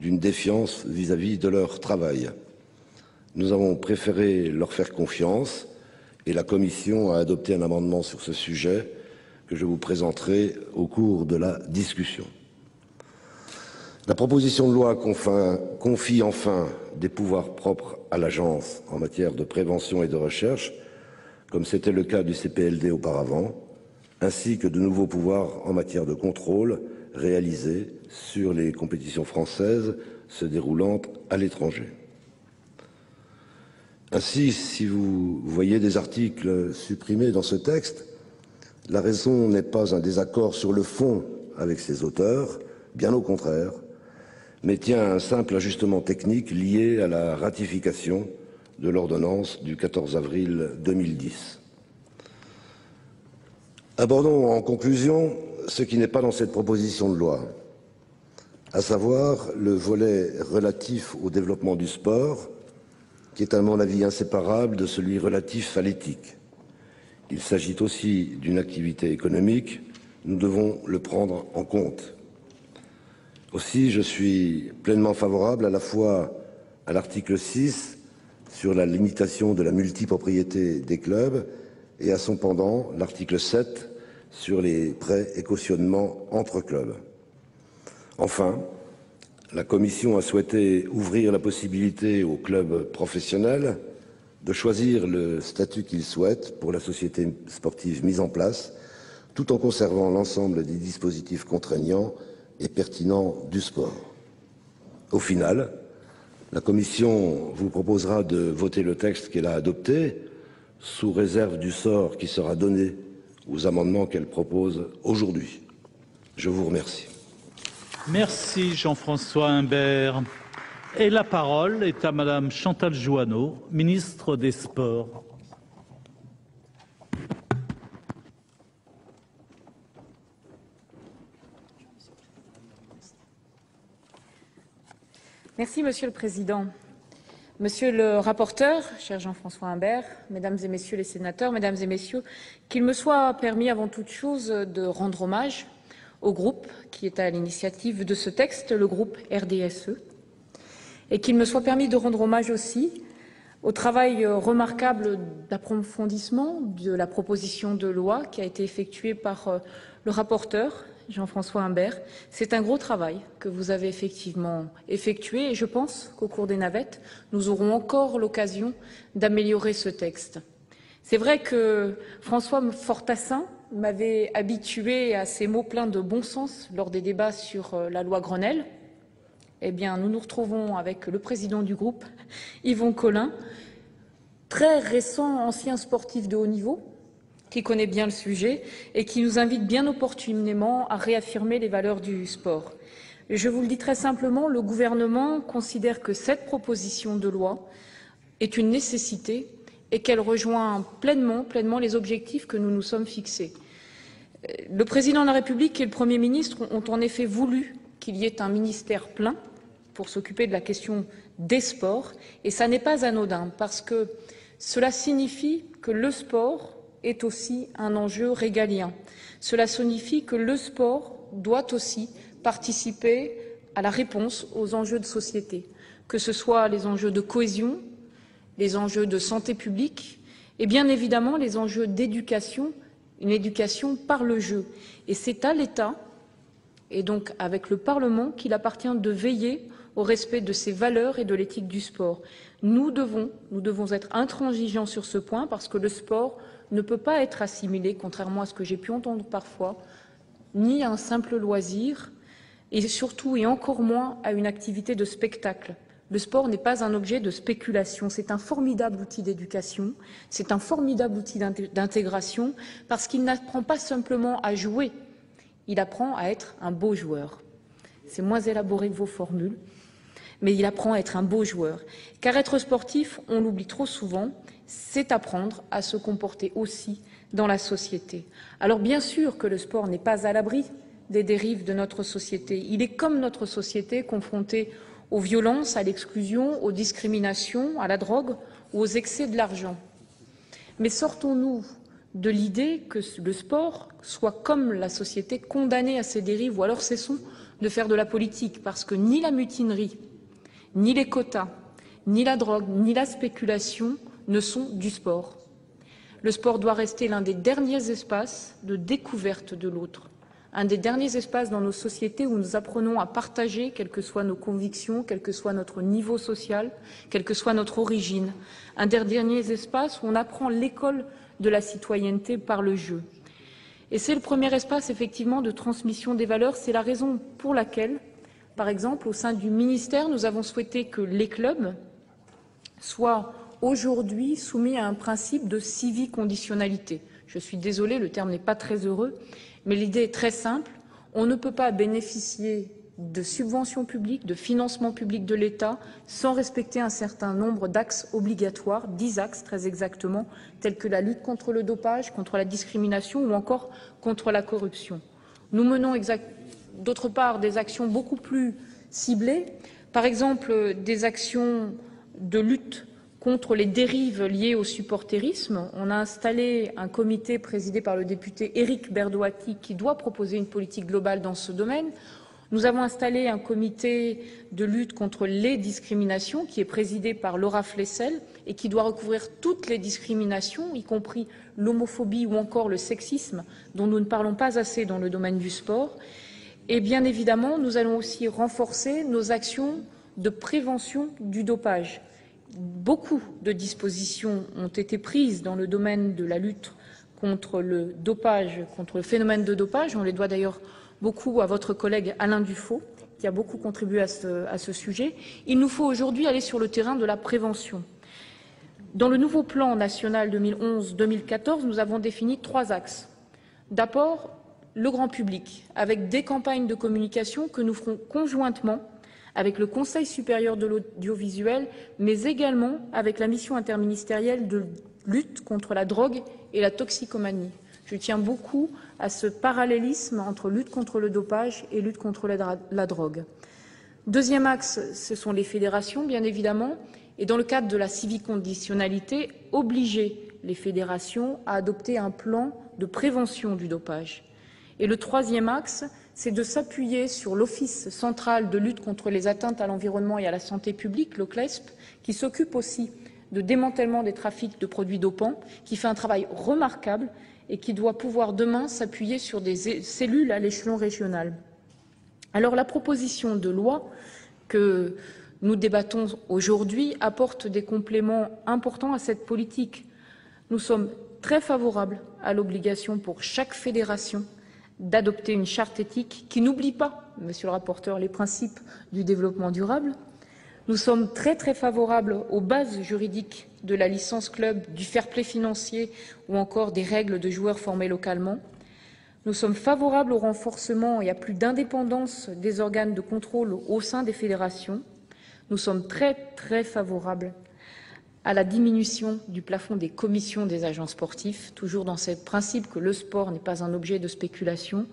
d'une défiance vis-à-vis de leur travail. Nous avons préféré leur faire confiance et la Commission a adopté un amendement sur ce sujet que je vous présenterai au cours de la discussion. La proposition de loi confie enfin des pouvoirs propres à l'agence en matière de prévention et de recherche, comme c'était le cas du CPLD auparavant, ainsi que de nouveaux pouvoirs en matière de contrôle réalisés sur les compétitions françaises se déroulant à l'étranger. Ainsi, si vous voyez des articles supprimés dans ce texte, la raison n'est pas un désaccord sur le fond avec ses auteurs, bien au contraire, mais tient à un simple ajustement technique lié à la ratification de l'ordonnance du 14 avril 2010. Abordons en conclusion ce qui n'est pas dans cette proposition de loi, à savoir le volet relatif au développement du sport, qui est à mon avis inséparable de celui relatif à l'éthique. Il s'agit aussi d'une activité économique, nous devons le prendre en compte. Aussi, je suis pleinement favorable à la fois à l'article 6 sur la limitation de la multipropriété des clubs et à son pendant, l'article 7 sur les prêts et cautionnements entre clubs. Enfin, la Commission a souhaité ouvrir la possibilité aux clubs professionnels de choisir le statut qu'ils souhaitent pour la société sportive mise en place, tout en conservant l'ensemble des dispositifs contraignants et pertinents du sport. Au final, la Commission vous proposera de voter le texte qu'elle a adopté, sous réserve du sort qui sera donné aux amendements qu'elle propose aujourd'hui. Je vous remercie. Merci Jean-François Imbert. Et la parole est à Madame Chantal Jouanneau, ministre des Sports. Merci Monsieur le Président. Monsieur le rapporteur, cher Jean-François Imbert, Mesdames et Messieurs les sénateurs, Mesdames et Messieurs, qu'il me soit permis avant toute chose de rendre hommage au groupe qui est à l'initiative de ce texte, le groupe RDSE, et qu'il me soit permis de rendre hommage aussi au travail remarquable d'approfondissement de la proposition de loi qui a été effectuée par le rapporteur, Jean-François Imbert. C'est un gros travail que vous avez effectivement effectué et je pense qu'au cours des navettes, nous aurons encore l'occasion d'améliorer ce texte. C'est vrai que François Fortassin m'avait habitué à ces mots pleins de bon sens lors des débats sur la loi Grenelle. Eh bien, nous nous retrouvons avec le président du groupe, Yvon Collin, très récent ancien sportif de haut niveau, qui connaît bien le sujet et qui nous invite bien opportunément à réaffirmer les valeurs du sport. Je vous le dis très simplement, le gouvernement considère que cette proposition de loi est une nécessité et qu'elle rejoint pleinement les objectifs que nous nous sommes fixés. Le président de la République et le Premier ministre ont en effet voulu qu'il y ait un ministère plein pour s'occuper de la question des sports et ça n'est pas anodin parce que cela signifie que le sport est aussi un enjeu régalien. Cela signifie que le sport doit aussi participer à la réponse aux enjeux de société, que ce soit les enjeux de cohésion, les enjeux de santé publique et bien évidemment les enjeux d'éducation, une éducation par le jeu. Et c'est à l'État et donc avec le Parlement qu'il appartient de veiller au respect de ces valeurs et de l'éthique du sport. Nous devons être intransigeants sur ce point parce que le sport ne peut pas être assimilé, contrairement à ce que j'ai pu entendre parfois, ni à un simple loisir, et surtout et encore moins à une activité de spectacle. Le sport n'est pas un objet de spéculation, c'est un formidable outil d'éducation, c'est un formidable outil d'intégration, parce qu'il n'apprend pas simplement à jouer, il apprend à être un beau joueur. C'est moins élaboré que vos formules, mais il apprend à être un beau joueur. Car être sportif, on l'oublie trop souvent, c'est apprendre à se comporter aussi dans la société. Alors bien sûr que le sport n'est pas à l'abri des dérives de notre société. Il est comme notre société confronté aux violences, à l'exclusion, aux discriminations, à la drogue ou aux excès de l'argent. Mais sortons-nous de l'idée que le sport soit comme la société condamné à ces dérives ou alors cessons de faire de la politique, parce que ni la mutinerie, ni les quotas, ni la drogue, ni la spéculation ne sont du sport. Le sport doit rester l'un des derniers espaces de découverte de l'autre, un des derniers espaces dans nos sociétés où nous apprenons à partager, quelles que soient nos convictions, quel que soit notre niveau social, quelle que soit notre origine, un des derniers espaces où on apprend l'école de la citoyenneté par le jeu. Et c'est le premier espace, effectivement, de transmission des valeurs. C'est la raison pour laquelle, par exemple, au sein du ministère, nous avons souhaité que les clubs soient aujourd'hui soumis à un principe de civiconditionnalité. Je suis désolée, le terme n'est pas très heureux, mais l'idée est très simple. On ne peut pas bénéficier de subventions publiques, de financements publics de l'État, sans respecter un certain nombre d'axes obligatoires, 10 axes très exactement, tels que la lutte contre le dopage, contre la discrimination ou encore contre la corruption. Nous menons d'autre part des actions beaucoup plus ciblées, par exemple des actions de lutte contre les dérives liées au supportérisme. On a installé un comité présidé par le député Éric Berdoati qui doit proposer une politique globale dans ce domaine. Nous avons installé un comité de lutte contre les discriminations qui est présidé par Laura Flessel et qui doit recouvrir toutes les discriminations, y compris l'homophobie ou encore le sexisme, dont nous ne parlons pas assez dans le domaine du sport. Et bien évidemment, nous allons aussi renforcer nos actions de prévention du dopage. Beaucoup de dispositions ont été prises dans le domaine de la lutte contre le dopage, contre le phénomène de dopage. On les doit d'ailleurs beaucoup à votre collègue Alain Dufaux, qui a beaucoup contribué à ce sujet. Il nous faut aujourd'hui aller sur le terrain de la prévention. Dans le nouveau plan national 2011-2014, nous avons défini 3 axes. D'abord, le grand public, avec des campagnes de communication que nous ferons conjointement avec le Conseil supérieur de l'audiovisuel, mais également avec la mission interministérielle de lutte contre la drogue et la toxicomanie. Je tiens beaucoup à ce parallélisme entre lutte contre le dopage et lutte contre la drogue. Deuxième axe, ce sont les fédérations, bien évidemment, et dans le cadre de la civiconditionnalité, obliger les fédérations à adopter un plan de prévention du dopage. Et le troisième axe, c'est de s'appuyer sur l'Office central de lutte contre les atteintes à l'environnement et à la santé publique, l'OCLESP, qui s'occupe aussi de démantèlement des trafics de produits dopants, qui fait un travail remarquable et qui doit pouvoir demain s'appuyer sur des cellules à l'échelon régional. Alors la proposition de loi que nous débattons aujourd'hui apporte des compléments importants à cette politique. Nous sommes très favorables à l'obligation pour chaque fédération d'adopter une charte éthique qui n'oublie pas, monsieur le rapporteur, les principes du développement durable. Nous sommes très favorables aux bases juridiques de la licence club, du fair-play financier ou encore des règles de joueurs formés localement. Nous sommes favorables au renforcement et à plus d'indépendance des organes de contrôle au sein des fédérations. Nous sommes très favorables à la diminution du plafond des commissions des agents sportifs, toujours dans ce principe que le sport n'est pas un objet de spéculation.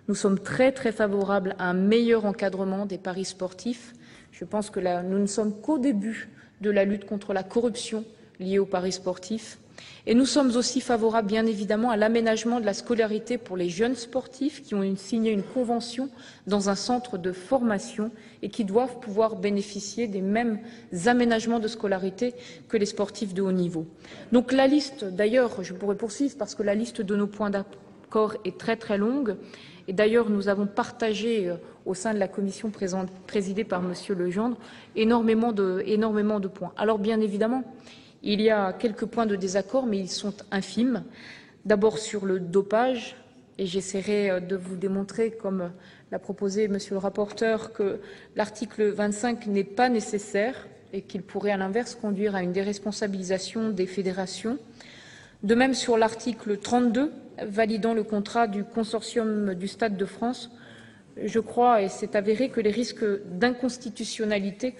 Nous sommes très favorables à un meilleur encadrement des paris sportifs. Je pense que nous ne sommes qu'au début de la lutte contre la corruption liée aux paris sportifs. Et nous sommes aussi favorables, bien évidemment, à l'aménagement de la scolarité pour les jeunes sportifs qui ont signé une convention dans un centre de formation et qui doivent pouvoir bénéficier des mêmes aménagements de scolarité que les sportifs de haut niveau. Donc la liste, d'ailleurs, je pourrais poursuivre parce que la liste de nos points d'accord est très longue. Et d'ailleurs, nous avons partagé au sein de la commission présidée par Monsieur Legendre énormément de points. Alors, bien évidemment, il y a quelques points de désaccord, mais ils sont infimes. D'abord sur le dopage, et j'essaierai de vous démontrer, comme l'a proposé Monsieur le rapporteur, que l'article 25 n'est pas nécessaire et qu'il pourrait, à l'inverse, conduire à une déresponsabilisation des fédérations. De même sur l'article 32, validant le contrat du consortium du Stade de France, je crois, et c'est avéré, que les risques d'inconstitutionnalité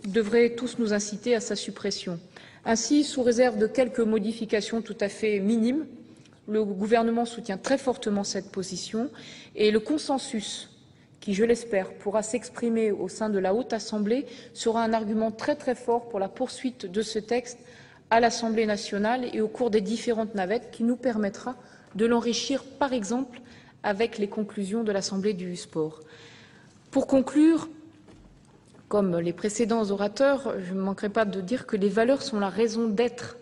devraient tous nous inciter à sa suppression. Ainsi, sous réserve de quelques modifications tout à fait minimes, le gouvernement soutient très fortement cette position et le consensus qui, je l'espère, pourra s'exprimer au sein de la Haute Assemblée sera un argument très fort pour la poursuite de ce texte à l'Assemblée nationale et au cours des différentes navettes qui nous permettra de l'enrichir, par exemple, avec les conclusions de l'Assemblée du sport. Pour conclure, comme les précédents orateurs, je ne manquerai pas de dire que les valeurs sont la raison d'être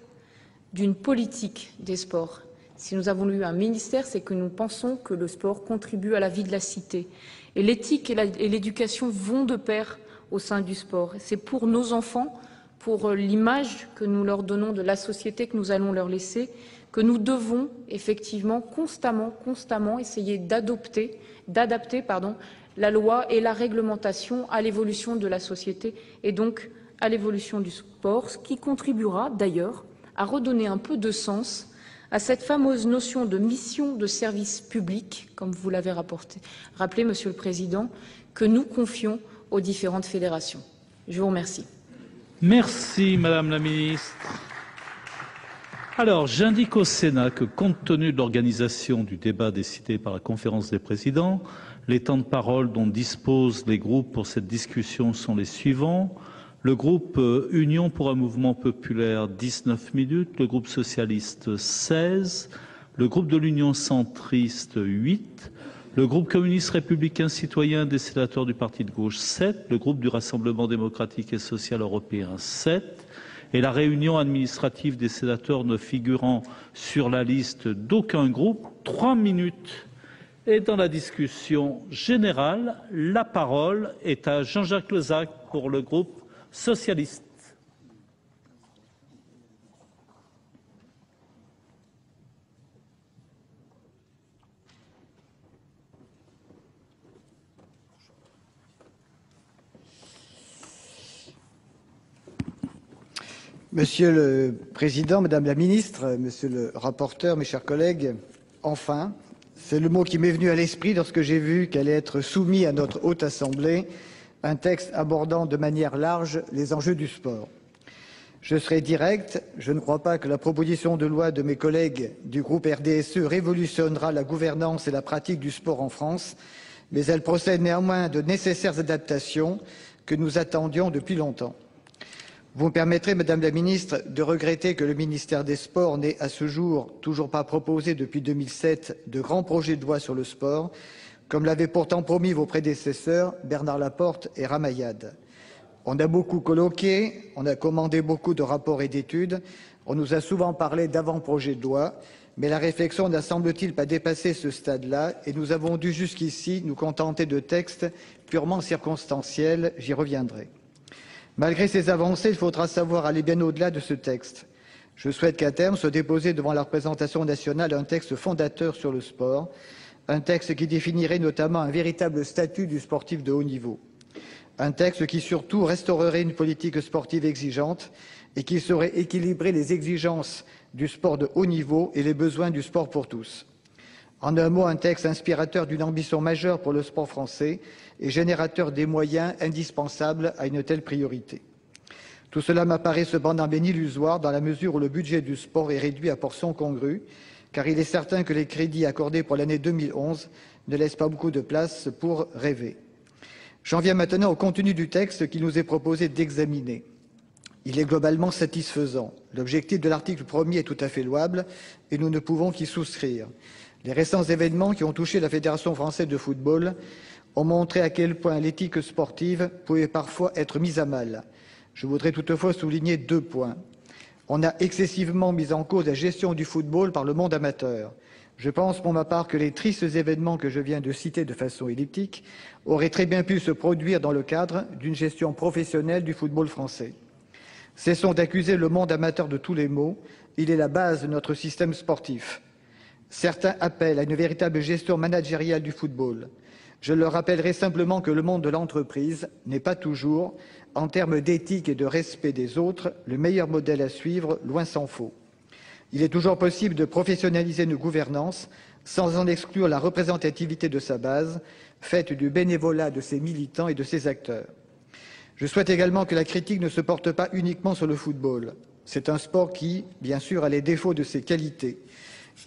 d'une politique des sports. Si nous avons eu un ministère, c'est que nous pensons que le sport contribue à la vie de la cité. Et l'éthique et l'éducation vont de pair au sein du sport. C'est pour nos enfants, pour l'image que nous leur donnons de la société que nous allons leur laisser, que nous devons effectivement constamment essayer d'adapter la loi et la réglementation à l'évolution de la société et donc à l'évolution du sport, ce qui contribuera d'ailleurs à redonner un peu de sens à cette fameuse notion de mission de service public, comme vous l'avez rappelé, Monsieur le Président, que nous confions aux différentes fédérations. Je vous remercie. Merci, Madame la Ministre. Alors, j'indique au Sénat que, compte tenu de l'organisation du débat décidé par la Conférence des présidents, les temps de parole dont disposent les groupes pour cette discussion sont les suivants. Le groupe Union pour un mouvement populaire, 19 minutes. Le groupe socialiste, 16. Le groupe de l'Union centriste, 8. Le groupe communiste républicain citoyen des sénateurs du Parti de gauche, 7. Le groupe du Rassemblement démocratique et social européen, 7. Et la réunion administrative des sénateurs ne figurant sur la liste d'aucun groupe, 3 minutes. Et dans la discussion générale, la parole est à Jean-Jacques Lezach pour le groupe socialiste. Monsieur le Président, Madame la Ministre, Monsieur le rapporteur, mes chers collègues, enfin, c'est le mot qui m'est venu à l'esprit lorsque j'ai vu qu'allait être soumis à notre Haute Assemblée un texte abordant de manière large les enjeux du sport. Je serai direct, je ne crois pas que la proposition de loi de mes collègues du groupe RDSE révolutionnera la gouvernance et la pratique du sport en France, mais elle procède néanmoins de nécessaires adaptations que nous attendions depuis longtemps. Vous me permettrez, Madame la Ministre, de regretter que le ministère des Sports n'ait à ce jour toujours pas proposé depuis 2007 de grands projets de loi sur le sport, comme l'avaient pourtant promis vos prédécesseurs Bernard Laporte et Ramayad. On a beaucoup colloqué, on a commandé beaucoup de rapports et d'études, on nous a souvent parlé d'avant-projet de loi, mais la réflexion n'a semble-t-il pas dépassé ce stade-là et nous avons dû jusqu'ici nous contenter de textes purement circonstanciels, j'y reviendrai. Malgré ces avancées, il faudra savoir aller bien au-delà de ce texte. Je souhaite qu'à terme soit déposé devant la représentation nationale un texte fondateur sur le sport, un texte qui définirait notamment un véritable statut du sportif de haut niveau. Un texte qui surtout restaurerait une politique sportive exigeante et qui saurait équilibrer les exigences du sport de haut niveau et les besoins du sport pour tous. En un mot, un texte inspirateur d'une ambition majeure pour le sport français et générateur des moyens indispensables à une telle priorité. Tout cela m'apparaît cependant bien illusoire dans la mesure où le budget du sport est réduit à portion congrue, car il est certain que les crédits accordés pour l'année 2011 ne laissent pas beaucoup de place pour rêver. J'en viens maintenant au contenu du texte qu'il nous est proposé d'examiner. Il est globalement satisfaisant. L'objectif de l'article 1er est tout à fait louable et nous ne pouvons qu'y souscrire. Les récents événements qui ont touché la Fédération française de football ont montré à quel point l'éthique sportive pouvait parfois être mise à mal. Je voudrais toutefois souligner 2 points. On a excessivement mis en cause la gestion du football par le monde amateur. Je pense pour ma part que les tristes événements que je viens de citer de façon elliptique auraient très bien pu se produire dans le cadre d'une gestion professionnelle du football français. Cessons d'accuser le monde amateur de tous les maux, il est la base de notre système sportif. Certains appellent à une véritable gestion managériale du football. Je leur rappellerai simplement que le monde de l'entreprise n'est pas toujours, en termes d'éthique et de respect des autres, le meilleur modèle à suivre, loin s'en faut. Il est toujours possible de professionnaliser une gouvernance sans en exclure la représentativité de sa base, faite du bénévolat de ses militants et de ses acteurs. Je souhaite également que la critique ne se porte pas uniquement sur le football. C'est un sport qui, bien sûr, a les défauts de ses qualités.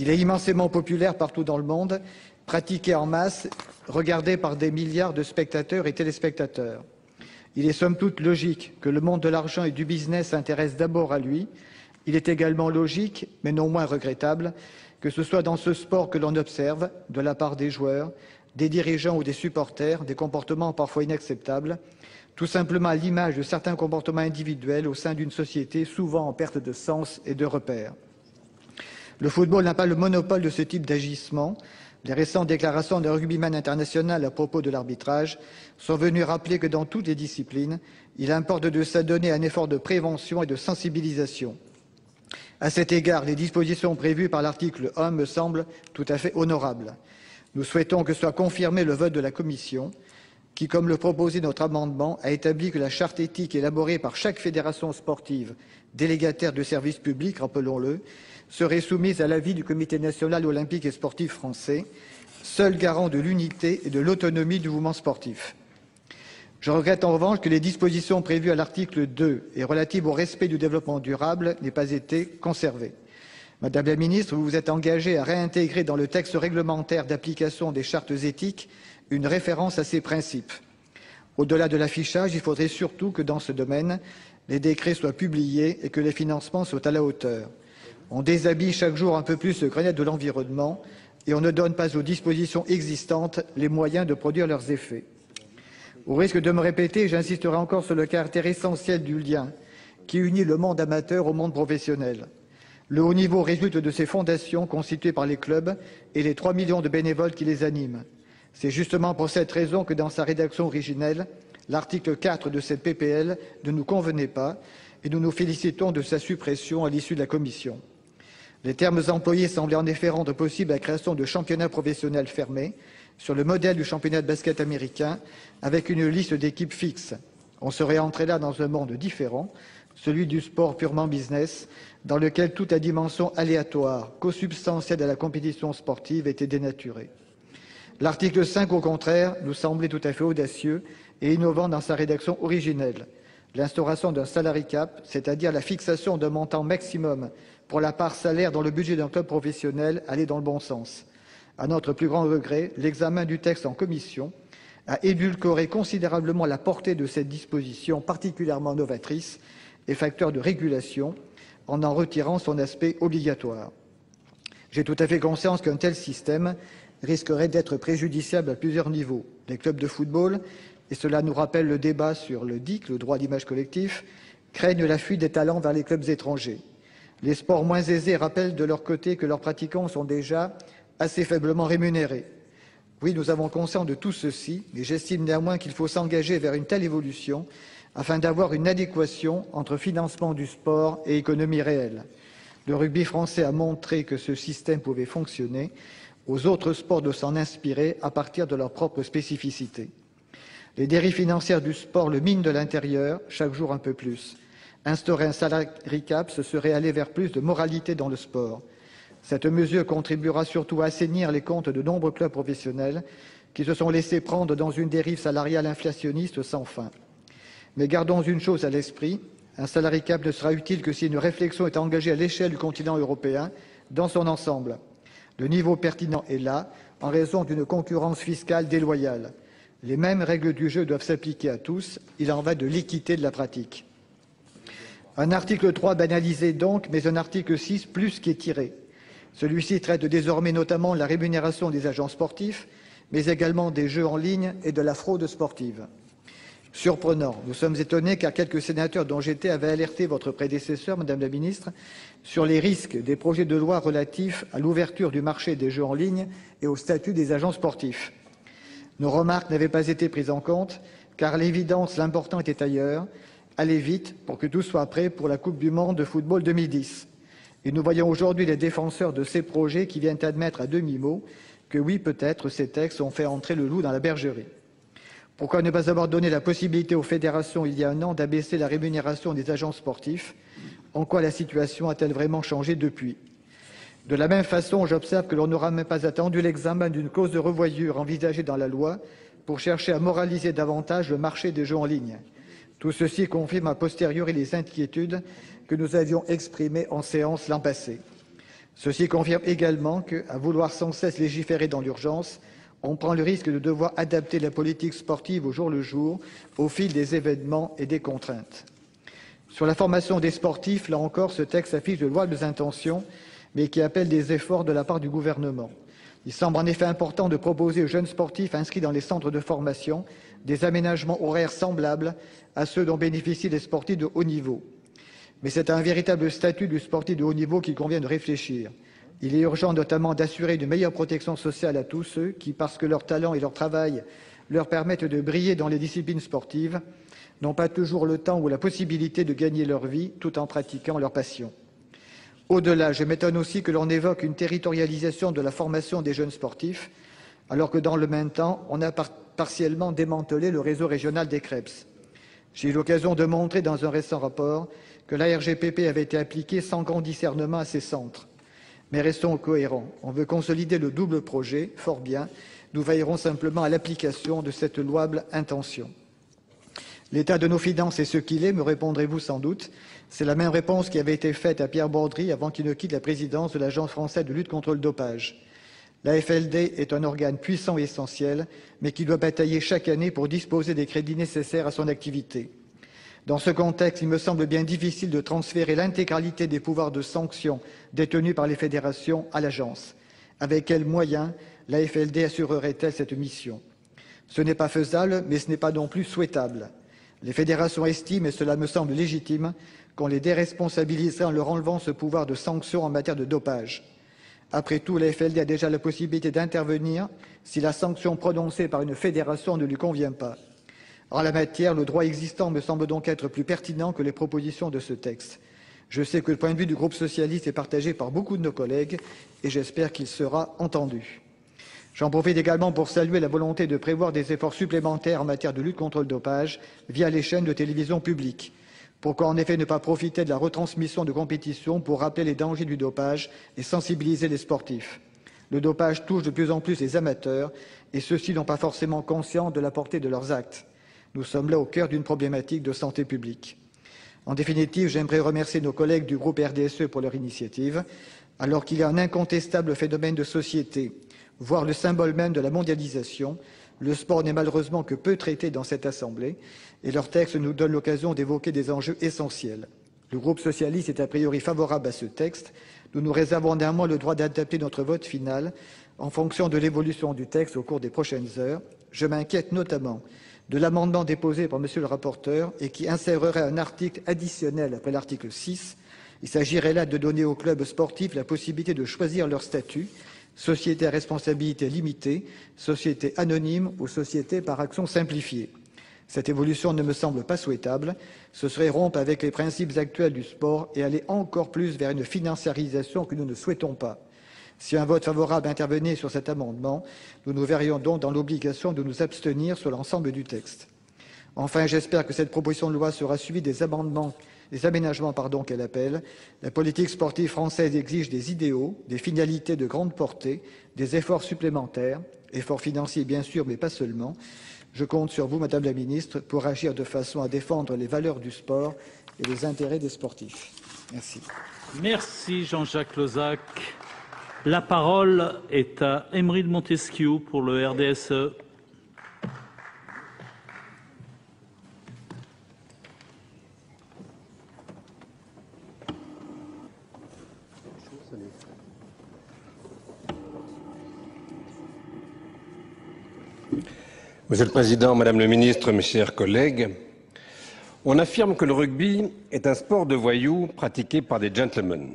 Il est immensément populaire partout dans le monde, pratiqué en masse, regardé par des milliards de spectateurs et téléspectateurs. Il est somme toute logique que le monde de l'argent et du business s'intéresse d'abord à lui. Il est également logique, mais non moins regrettable, que ce soit dans ce sport que l'on observe, de la part des joueurs, des dirigeants ou des supporters des comportements parfois inacceptables, tout simplement à l'image de certains comportements individuels au sein d'une société souvent en perte de sens et de repères. Le football n'a pas le monopole de ce type d'agissement. Les récentes déclarations d'un rugbyman international à propos de l'arbitrage sont venues rappeler que dans toutes les disciplines, il importe de s'adonner à un effort de prévention et de sensibilisation. À cet égard, les dispositions prévues par l'article 1 me semblent tout à fait honorables. Nous souhaitons que soit confirmé le vote de la Commission, qui, comme le proposait notre amendement, a établi que la charte éthique élaborée par chaque fédération sportive délégataire de service public, rappelons-le, serait soumise à l'avis du Comité national olympique et sportif français, seul garant de l'unité et de l'autonomie du mouvement sportif. Je regrette en revanche que les dispositions prévues à l'article 2 et relatives au respect du développement durable n'aient pas été conservées. Madame la ministre, vous vous êtes engagée à réintégrer dans le texte réglementaire d'application des chartes éthiques une référence à ces principes. Au-delà de l'affichage, il faudrait surtout que dans ce domaine, les décrets soient publiés et que les financements soient à la hauteur. On déshabille chaque jour un peu plus le Grenelle de l'environnement et on ne donne pas aux dispositions existantes les moyens de produire leurs effets. Au risque de me répéter, j'insisterai encore sur le caractère essentiel du lien qui unit le monde amateur au monde professionnel. Le haut niveau résulte de ces fondations constituées par les clubs et les 3 millions de bénévoles qui les animent. C'est justement pour cette raison que dans sa rédaction originelle, l'article 4 de cette PPL ne nous convenait pas et nous nous félicitons de sa suppression à l'issue de la commission. Les termes employés semblaient en effet rendre possible la création de championnats professionnels fermés, sur le modèle du championnat de basket américain, avec une liste d'équipes fixes. On serait entré là dans un monde différent, celui du sport purement business, dans lequel toute la dimension aléatoire, consubstantielle à la compétition sportive, était dénaturée. L'article 5, au contraire, nous semblait tout à fait audacieux et innovant dans sa rédaction originelle. L'instauration d'un salary cap, c'est-à-dire la fixation d'un montant maximum pour la part salaire dans le budget d'un club professionnel, allait dans le bon sens. À notre plus grand regret, l'examen du texte en commission a édulcoré considérablement la portée de cette disposition particulièrement novatrice et facteur de régulation, en retirant son aspect obligatoire. J'ai tout à fait conscience qu'un tel système risquerait d'être préjudiciable à plusieurs niveaux. Les clubs de football, et cela nous rappelle le débat sur le DIC, le droit d'image collectif, craignent la fuite des talents vers les clubs étrangers. Les sports moins aisés rappellent de leur côté que leurs pratiquants sont déjà assez faiblement rémunérés. Oui, nous avons conscience de tout ceci, mais j'estime néanmoins qu'il faut s'engager vers une telle évolution afin d'avoir une adéquation entre financement du sport et économie réelle. Le rugby français a montré que ce système pouvait fonctionner, aux autres sports de s'en inspirer à partir de leurs propres spécificités. Les dérives financières du sport le minent de l'intérieur, chaque jour un peu plus. Instaurer un salary cap, ce serait aller vers plus de moralité dans le sport. Cette mesure contribuera surtout à assainir les comptes de nombreux clubs professionnels qui se sont laissés prendre dans une dérive salariale inflationniste sans fin. Mais gardons une chose à l'esprit, un salary cap ne sera utile que si une réflexion est engagée à l'échelle du continent européen dans son ensemble. Le niveau pertinent est là, en raison d'une concurrence fiscale déloyale. Les mêmes règles du jeu doivent s'appliquer à tous, il en va de l'équité de la pratique. Un article 3 banalisé donc, mais un article 6 plus qu'étiré. Celui-ci traite désormais notamment de la rémunération des agents sportifs, mais également des jeux en ligne et de la fraude sportive. Surprenant, nous sommes étonnés car quelques sénateurs dont j'étais avaient alerté votre prédécesseur, Madame la Ministre, sur les risques des projets de loi relatifs à l'ouverture du marché des jeux en ligne et au statut des agents sportifs. Nos remarques n'avaient pas été prises en compte car à l'évidence l'important était ailleurs, aller vite pour que tout soit prêt pour la Coupe du Monde de football 2010. Et nous voyons aujourd'hui les défenseurs de ces projets qui viennent admettre à demi-mot que oui, peut-être, ces textes ont fait entrer le loup dans la bergerie. Pourquoi ne pas avoir donné la possibilité aux fédérations il y a un an d'abaisser la rémunération des agents sportifs? En quoi la situation a-t-elle vraiment changé depuis? De la même façon, j'observe que l'on n'aura même pas attendu l'examen d'une clause de revoyure envisagée dans la loi pour chercher à moraliser davantage le marché des jeux en ligne. Tout ceci confirme a posteriori les inquiétudes que nous avions exprimées en séance l'an passé. Ceci confirme également qu'à vouloir sans cesse légiférer dans l'urgence, on prend le risque de devoir adapter la politique sportive au jour le jour, au fil des événements et des contraintes. Sur la formation des sportifs, là encore, ce texte affiche de louables intentions, mais qui appelle des efforts de la part du gouvernement. Il semble en effet important de proposer aux jeunes sportifs inscrits dans les centres de formation des aménagements horaires semblables à ceux dont bénéficient les sportifs de haut niveau. Mais c'est à un véritable statut du sportif de haut niveau qu'il convient de réfléchir. Il est urgent notamment d'assurer une meilleure protection sociale à tous ceux qui, parce que leur talent et leur travail leur permettent de briller dans les disciplines sportives, n'ont pas toujours le temps ou la possibilité de gagner leur vie tout en pratiquant leur passion. Au-delà, je m'étonne aussi que l'on évoque une territorialisation de la formation des jeunes sportifs, alors que dans le même temps, on a partiellement démantelé le réseau régional des CREPS. J'ai eu l'occasion de montrer dans un récent rapport que la RGPP avait été appliquée sans grand discernement à ces centres. Mais restons cohérents. On veut consolider le double projet, fort bien. Nous veillerons simplement à l'application de cette louable intention. L'état de nos finances est ce qu'il est, me répondrez-vous sans doute. C'est la même réponse qui avait été faite à Pierre Baudry avant qu'il ne quitte la présidence de l'Agence française de lutte contre le dopage. L'AFLD est un organe puissant et essentiel, mais qui doit batailler chaque année pour disposer des crédits nécessaires à son activité. Dans ce contexte, il me semble bien difficile de transférer l'intégralité des pouvoirs de sanction détenus par les fédérations à l'agence. Avec quels moyens l'AFLD assurerait-elle cette mission? Ce n'est pas faisable, mais ce n'est pas non plus souhaitable. Les fédérations estiment, et cela me semble légitime, qu'on les déresponsabiliserait en leur enlevant ce pouvoir de sanction en matière de dopage. Après tout, l'AFLD a déjà la possibilité d'intervenir si la sanction prononcée par une fédération ne lui convient pas. En la matière, le droit existant me semble donc être plus pertinent que les propositions de ce texte. Je sais que le point de vue du groupe socialiste est partagé par beaucoup de nos collègues et j'espère qu'il sera entendu. J'en profite également pour saluer la volonté de prévoir des efforts supplémentaires en matière de lutte contre le dopage via les chaînes de télévision publiques. Pourquoi en effet ne pas profiter de la retransmission de compétitions pour rappeler les dangers du dopage et sensibiliser les sportifs? Le dopage touche de plus en plus les amateurs et ceux-ci n'ont pas forcément conscience de la portée de leurs actes. Nous sommes là au cœur d'une problématique de santé publique. En définitive, j'aimerais remercier nos collègues du groupe RDSE pour leur initiative. Alors qu'il y a un incontestable phénomène de société, voire le symbole même de la mondialisation, le sport n'est malheureusement que peu traité dans cette Assemblée et leur texte nous donne l'occasion d'évoquer des enjeux essentiels. Le groupe socialiste est a priori favorable à ce texte. Nous nous réservons néanmoins le droit d'adapter notre vote final en fonction de l'évolution du texte au cours des prochaines heures. Je m'inquiète notamment de l'amendement déposé par Monsieur le rapporteur et qui insérerait un article additionnel après l'article 6. Il s'agirait là de donner aux clubs sportifs la possibilité de choisir leur statut, société à responsabilité limitée, société anonyme ou société par action simplifiée. Cette évolution ne me semble pas souhaitable. Ce serait rompre avec les principes actuels du sport et aller encore plus vers une financiarisation que nous ne souhaitons pas. Si un vote favorable intervenait sur cet amendement, nous nous verrions donc dans l'obligation de nous abstenir sur l'ensemble du texte. Enfin, j'espère que cette proposition de loi sera suivie des aménagements qu'elle appelle. La politique sportive française exige des idéaux, des finalités de grande portée, des efforts supplémentaires, efforts financiers bien sûr, mais pas seulement. Je compte sur vous, Madame la Ministre, pour agir de façon à défendre les valeurs du sport et les intérêts des sportifs. Merci. Merci Jean-Jacques Lozach. La parole est à Emery de Montesquieu pour le RDSE. Monsieur le Président, Madame le Ministre, mes chers collègues, on affirme que le rugby est un sport de voyous pratiqué par des gentlemen.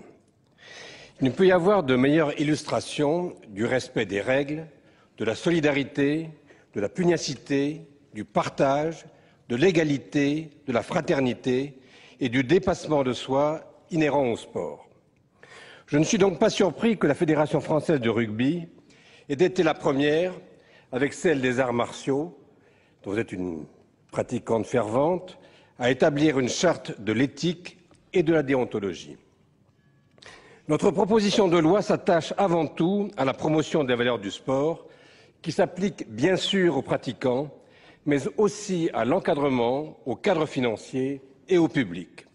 Il ne peut y avoir de meilleure illustration du respect des règles, de la solidarité, de la pugnacité, du partage, de l'égalité, de la fraternité et du dépassement de soi inhérent au sport. Je ne suis donc pas surpris que la Fédération française de rugby ait été la première, avec celle des arts martiaux, dont vous êtes une pratiquante fervente, à établir une charte de l'éthique et de la déontologie. Notre proposition de loi s'attache avant tout à la promotion des valeurs du sport, qui s'applique bien sûr aux pratiquants, mais aussi à l'encadrement, au cadre financier et au public.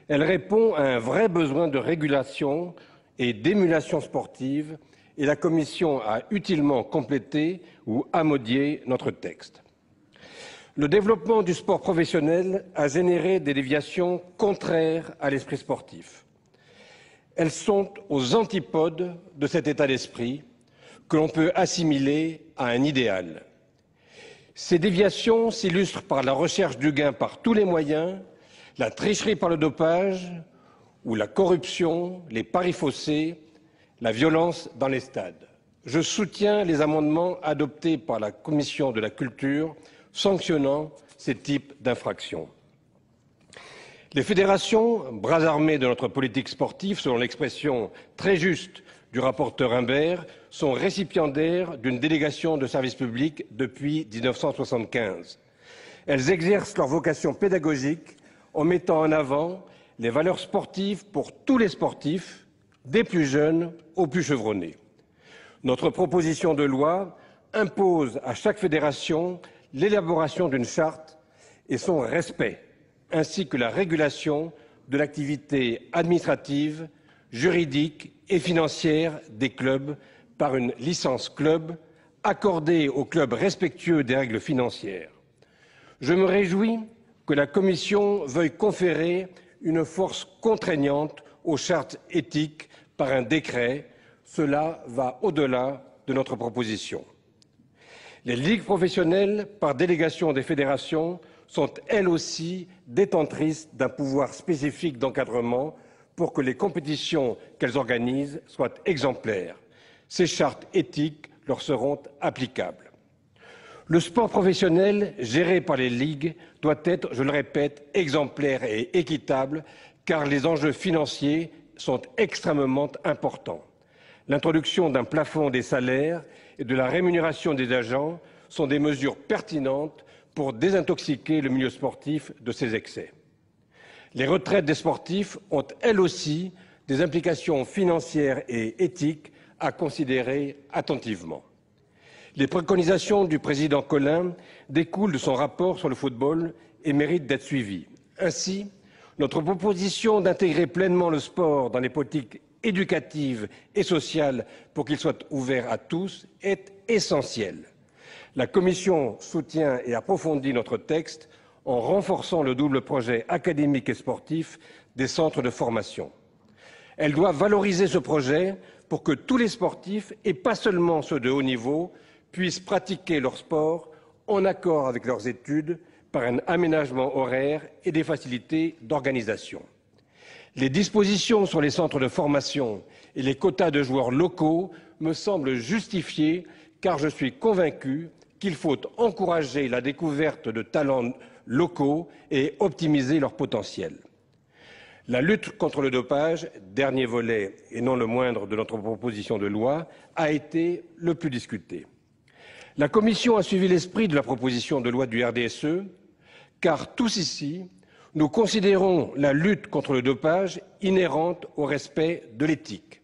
Elle répond à un vrai besoin de régulation et d'émulation sportive, et la Commission a utilement complété ou amodié notre texte. Le développement du sport professionnel a généré des déviations contraires à l'esprit sportif. Elles sont aux antipodes de cet état d'esprit que l'on peut assimiler à un idéal. Ces déviations s'illustrent par la recherche du gain par tous les moyens, la tricherie par le dopage ou la corruption, les paris faussés, la violence dans les stades. Je soutiens les amendements adoptés par la Commission de la Culture sanctionnant ces types d'infractions. Les fédérations, bras armés de notre politique sportive, selon l'expression très juste du rapporteur Imbert, sont récipiendaires d'une délégation de service public depuis 1975. Elles exercent leur vocation pédagogique en mettant en avant les valeurs sportives pour tous les sportifs, des plus jeunes aux plus chevronnés. Notre proposition de loi impose à chaque fédération l'élaboration d'une charte et son respect, ainsi que la régulation de l'activité administrative, juridique et financière des clubs par une licence club accordée aux clubs respectueux des règles financières. Je me réjouis que la Commission veuille conférer une force contraignante aux chartes éthiques par un décret. Cela va au-delà de notre proposition. Les ligues professionnelles, par délégation des fédérations, sont elles aussi détentrices d'un pouvoir spécifique d'encadrement pour que les compétitions qu'elles organisent soient exemplaires. Ces chartes éthiques leur seront applicables. Le sport professionnel géré par les ligues doit être, je le répète, exemplaire et équitable, car les enjeux financiers sont extrêmement importants. L'introduction d'un plafond des salaires et de la rémunération des agents sont des mesures pertinentes pour désintoxiquer le milieu sportif de ses excès. Les retraites des sportifs ont elles aussi des implications financières et éthiques à considérer attentivement. Les préconisations du président Colin découlent de son rapport sur le football et méritent d'être suivies. Ainsi, notre proposition d'intégrer pleinement le sport dans les politiques éducatives et sociales pour qu'il soit ouvert à tous est essentielle. La Commission soutient et approfondit notre texte en renforçant le double projet académique et sportif des centres de formation. Elle doit valoriser ce projet pour que tous les sportifs, et pas seulement ceux de haut niveau, puissent pratiquer leur sport en accord avec leurs études par un aménagement horaire et des facilités d'organisation. Les dispositions sur les centres de formation et les quotas de joueurs locaux me semblent justifiées car je suis convaincu qu'il faut encourager la découverte de talents locaux et optimiser leur potentiel. La lutte contre le dopage, dernier volet et non le moindre de notre proposition de loi, a été le plus discuté. La Commission a suivi l'esprit de la proposition de loi du RDSE, car tous ici, nous considérons la lutte contre le dopage inhérente au respect de l'éthique.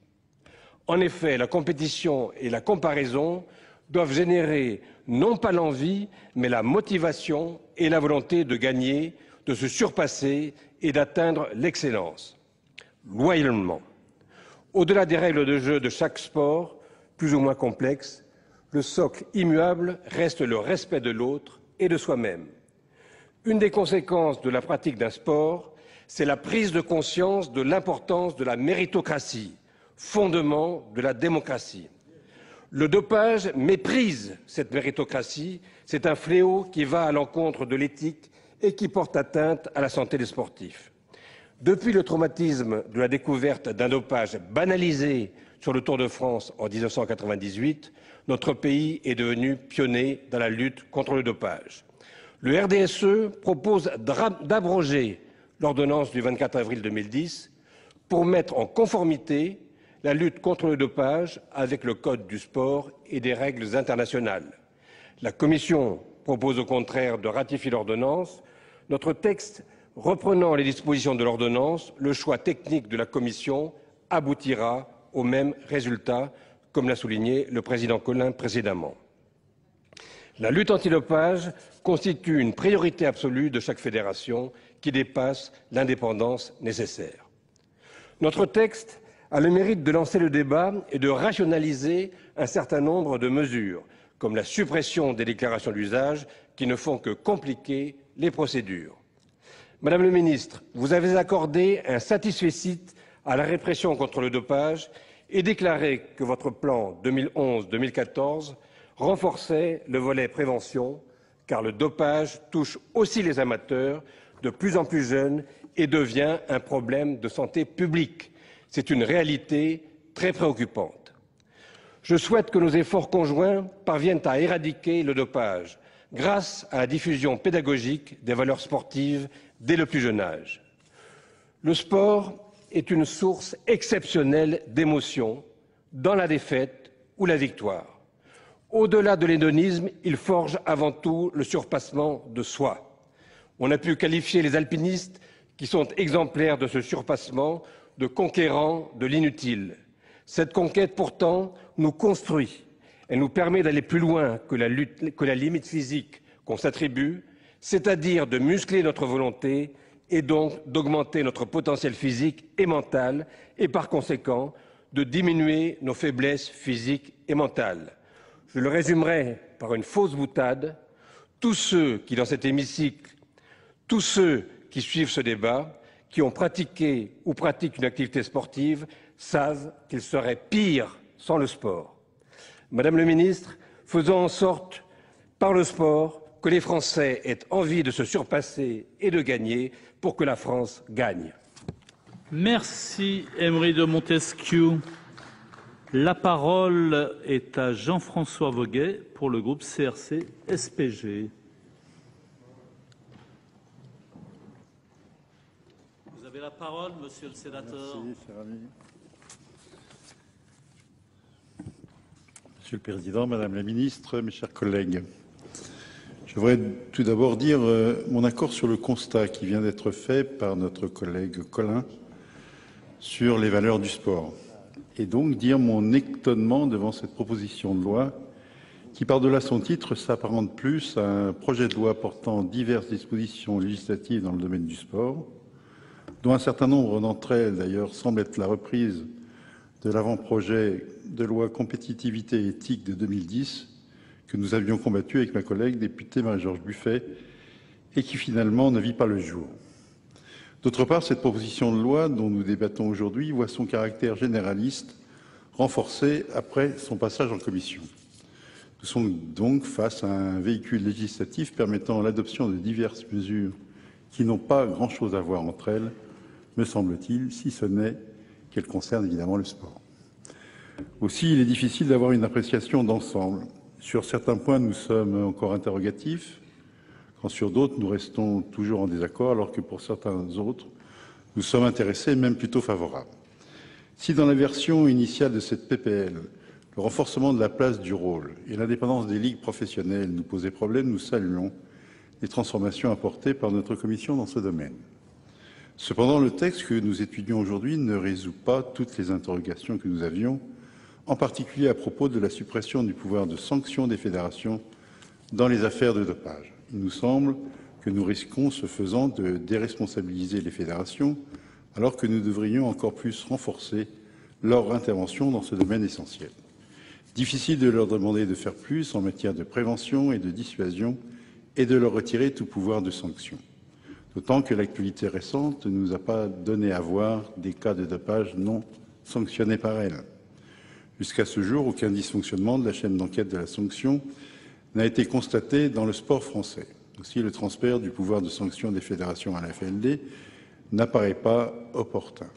En effet, la compétition et la comparaison doivent générer non pas l'envie, mais la motivation et la volonté de gagner, de se surpasser et d'atteindre l'excellence, loyalement. Au-delà des règles de jeu de chaque sport, plus ou moins complexes, le socle immuable reste le respect de l'autre et de soi-même. Une des conséquences de la pratique d'un sport, c'est la prise de conscience de l'importance de la méritocratie, fondement de la démocratie. Le dopage méprise cette méritocratie, c'est un fléau qui va à l'encontre de l'éthique et qui porte atteinte à la santé des sportifs. Depuis le traumatisme de la découverte d'un dopage banalisé sur le Tour de France en 1998, notre pays est devenu pionnier dans la lutte contre le dopage. Le RDSE propose d'abroger l'ordonnance du 24 avril 2010 pour mettre en conformité la lutte contre le dopage avec le Code du sport et des règles internationales. La Commission propose au contraire de ratifier l'ordonnance. Notre texte, reprenant les dispositions de l'ordonnance, le choix technique de la Commission aboutira au même résultat, comme l'a souligné le président Colin précédemment. La lutte antidopage constitue une priorité absolue de chaque fédération qui dépasse l'indépendance nécessaire. Notre texte a le mérite de lancer le débat et de rationaliser un certain nombre de mesures, comme la suppression des déclarations d'usage qui ne font que compliquer les procédures. Madame le ministre, vous avez accordé un satisfecit à la répression contre le dopage et déclaré que votre plan 2011-2014 renforçait le volet prévention, car le dopage touche aussi les amateurs de plus en plus jeunes et devient un problème de santé publique. C'est une réalité très préoccupante. Je souhaite que nos efforts conjoints parviennent à éradiquer le dopage grâce à la diffusion pédagogique des valeurs sportives dès le plus jeune âge. Le sport est une source exceptionnelle d'émotions dans la défaite ou la victoire. Au-delà de l'hédonisme, il forge avant tout le surpassement de soi. On a pu qualifier les alpinistes, qui sont exemplaires de ce surpassement, de conquérants de l'inutile. Cette conquête, pourtant, nous construit. Elle nous permet d'aller plus loin que la limite physique qu'on s'attribue, c'est-à-dire de muscler notre volonté et donc d'augmenter notre potentiel physique et mental et par conséquent de diminuer nos faiblesses physiques et mentales. Je le résumerai par une fausse boutade. Tous ceux qui, dans cet hémicycle, tous ceux qui suivent ce débat, qui ont pratiqué ou pratiquent une activité sportive, savent qu'il serait pire sans le sport. Madame le ministre, faisons en sorte, par le sport, que les Français aient envie de se surpasser et de gagner pour que la France gagne. Merci, Emery de Montesquieu. La parole est à Jean-François Voguet pour le groupe CRC-SPG. Vous avez la parole, monsieur le sénateur. Merci, cher ami. Monsieur le Président, Madame la Ministre, mes chers collègues, je voudrais tout d'abord dire mon accord sur le constat qui vient d'être fait par notre collègue Colin sur les valeurs du sport. Et donc dire mon étonnement devant cette proposition de loi qui, par-delà son titre, s'apparente plus à un projet de loi portant diverses dispositions législatives dans le domaine du sport, dont un certain nombre d'entre elles, d'ailleurs, semblent être la reprise de l'avant-projet de loi compétitivité et éthique de 2010, que nous avions combattu avec ma collègue députée Marie-Georges Buffet et qui finalement ne vit pas le jour. D'autre part, cette proposition de loi dont nous débattons aujourd'hui voit son caractère généraliste renforcé après son passage en commission. Nous sommes donc face à un véhicule législatif permettant l'adoption de diverses mesures qui n'ont pas grand-chose à voir entre elles, me semble-t-il, si ce n'est qu'elles concernent évidemment le sport. Aussi, il est difficile d'avoir une appréciation d'ensemble. Sur certains points, nous sommes encore interrogatifs, quand sur d'autres, nous restons toujours en désaccord, alors que pour certains autres, nous sommes intéressés, même plutôt favorables. Si dans la version initiale de cette PPL, le renforcement de la place du rôle et l'indépendance des ligues professionnelles nous posaient problème, nous saluons les transformations apportées par notre commission dans ce domaine. Cependant, le texte que nous étudions aujourd'hui ne résout pas toutes les interrogations que nous avions, en particulier à propos de la suppression du pouvoir de sanction des fédérations dans les affaires de dopage. Il nous semble que nous risquons, ce faisant, de déresponsabiliser les fédérations, alors que nous devrions encore plus renforcer leur intervention dans ce domaine essentiel. Difficile de leur demander de faire plus en matière de prévention et de dissuasion et de leur retirer tout pouvoir de sanction. D'autant que l'actualité récente ne nous a pas donné à voir des cas de dopage non sanctionnés par elles. Jusqu'à ce jour, aucun dysfonctionnement de la chaîne d'enquête de la sanction n'a été constaté dans le sport français. Aussi, le transfert du pouvoir de sanction des fédérations à la FLD n'apparaît pas opportun.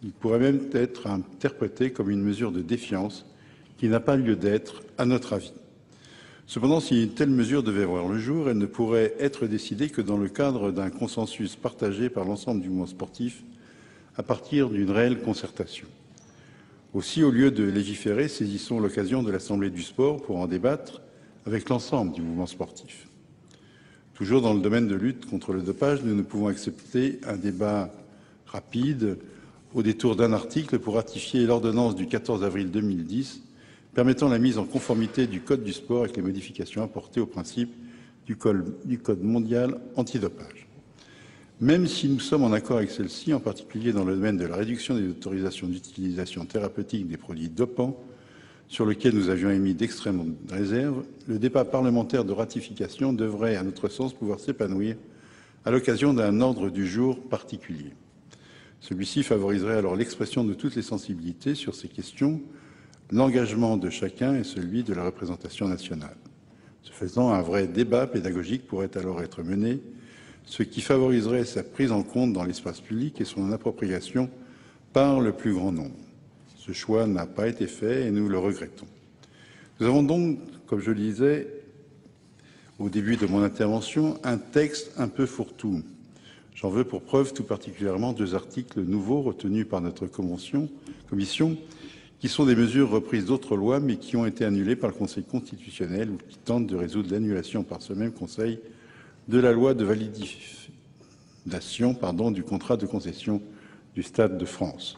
Il pourrait même être interprété comme une mesure de défiance qui n'a pas lieu d'être, à notre avis. Cependant, si une telle mesure devait voir le jour, elle ne pourrait être décidée que dans le cadre d'un consensus partagé par l'ensemble du mouvement sportif, à partir d'une réelle concertation. Aussi, au lieu de légiférer, saisissons l'occasion de l'Assemblée du sport pour en débattre avec l'ensemble du mouvement sportif. Toujours dans le domaine de lutte contre le dopage, nous ne pouvons accepter un débat rapide au détour d'un article pour ratifier l'ordonnance du 14 avril 2010 permettant la mise en conformité du Code du sport avec les modifications apportées au principe du Code mondial antidopage. Même si nous sommes en accord avec celle-ci, en particulier dans le domaine de la réduction des autorisations d'utilisation thérapeutique des produits dopants, sur lequel nous avions émis d'extrêmes réserves, le débat parlementaire de ratification devrait, à notre sens, pouvoir s'épanouir à l'occasion d'un ordre du jour particulier. Celui-ci favoriserait alors l'expression de toutes les sensibilités sur ces questions, l'engagement de chacun et celui de la représentation nationale. Ce faisant, un vrai débat pédagogique pourrait alors être mené, ce qui favoriserait sa prise en compte dans l'espace public et son appropriation par le plus grand nombre. Ce choix n'a pas été fait et nous le regrettons. Nous avons donc, comme je le disais au début de mon intervention, un texte un peu fourre-tout. J'en veux pour preuve tout particulièrement 2 articles nouveaux retenus par notre commission, qui sont des mesures reprises d'autres lois, mais qui ont été annulées par le Conseil constitutionnel ou qui tentent de résoudre l'annulation par ce même Conseil de la loi de validation du contrat de concession du Stade de France.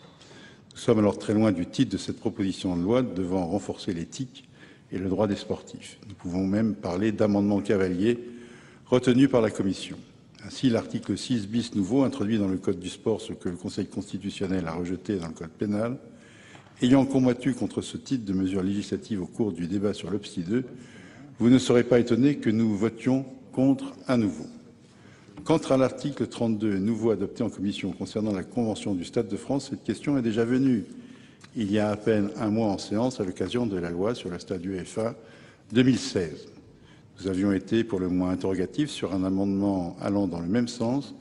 Nous sommes alors très loin du titre de cette proposition de loi devant renforcer l'éthique et le droit des sportifs. Nous pouvons même parler d'amendements cavaliers retenus par la Commission. Ainsi, l'article 6 bis nouveau introduit dans le Code du sport ce que le Conseil constitutionnel a rejeté dans le Code pénal. Ayant combattu contre ce type de mesures législatives au cours du débat sur l'OPSI 2, vous ne serez pas étonné que nous votions contre à nouveau. Quant à l'article 32, nouveau adopté en commission concernant la Convention du Stade de France, cette question est déjà venue il y a à peine un mois en séance à l'occasion de la loi sur le stade UEFA 2016. Nous avions été pour le moins interrogatifs sur un amendement allant dans le même sens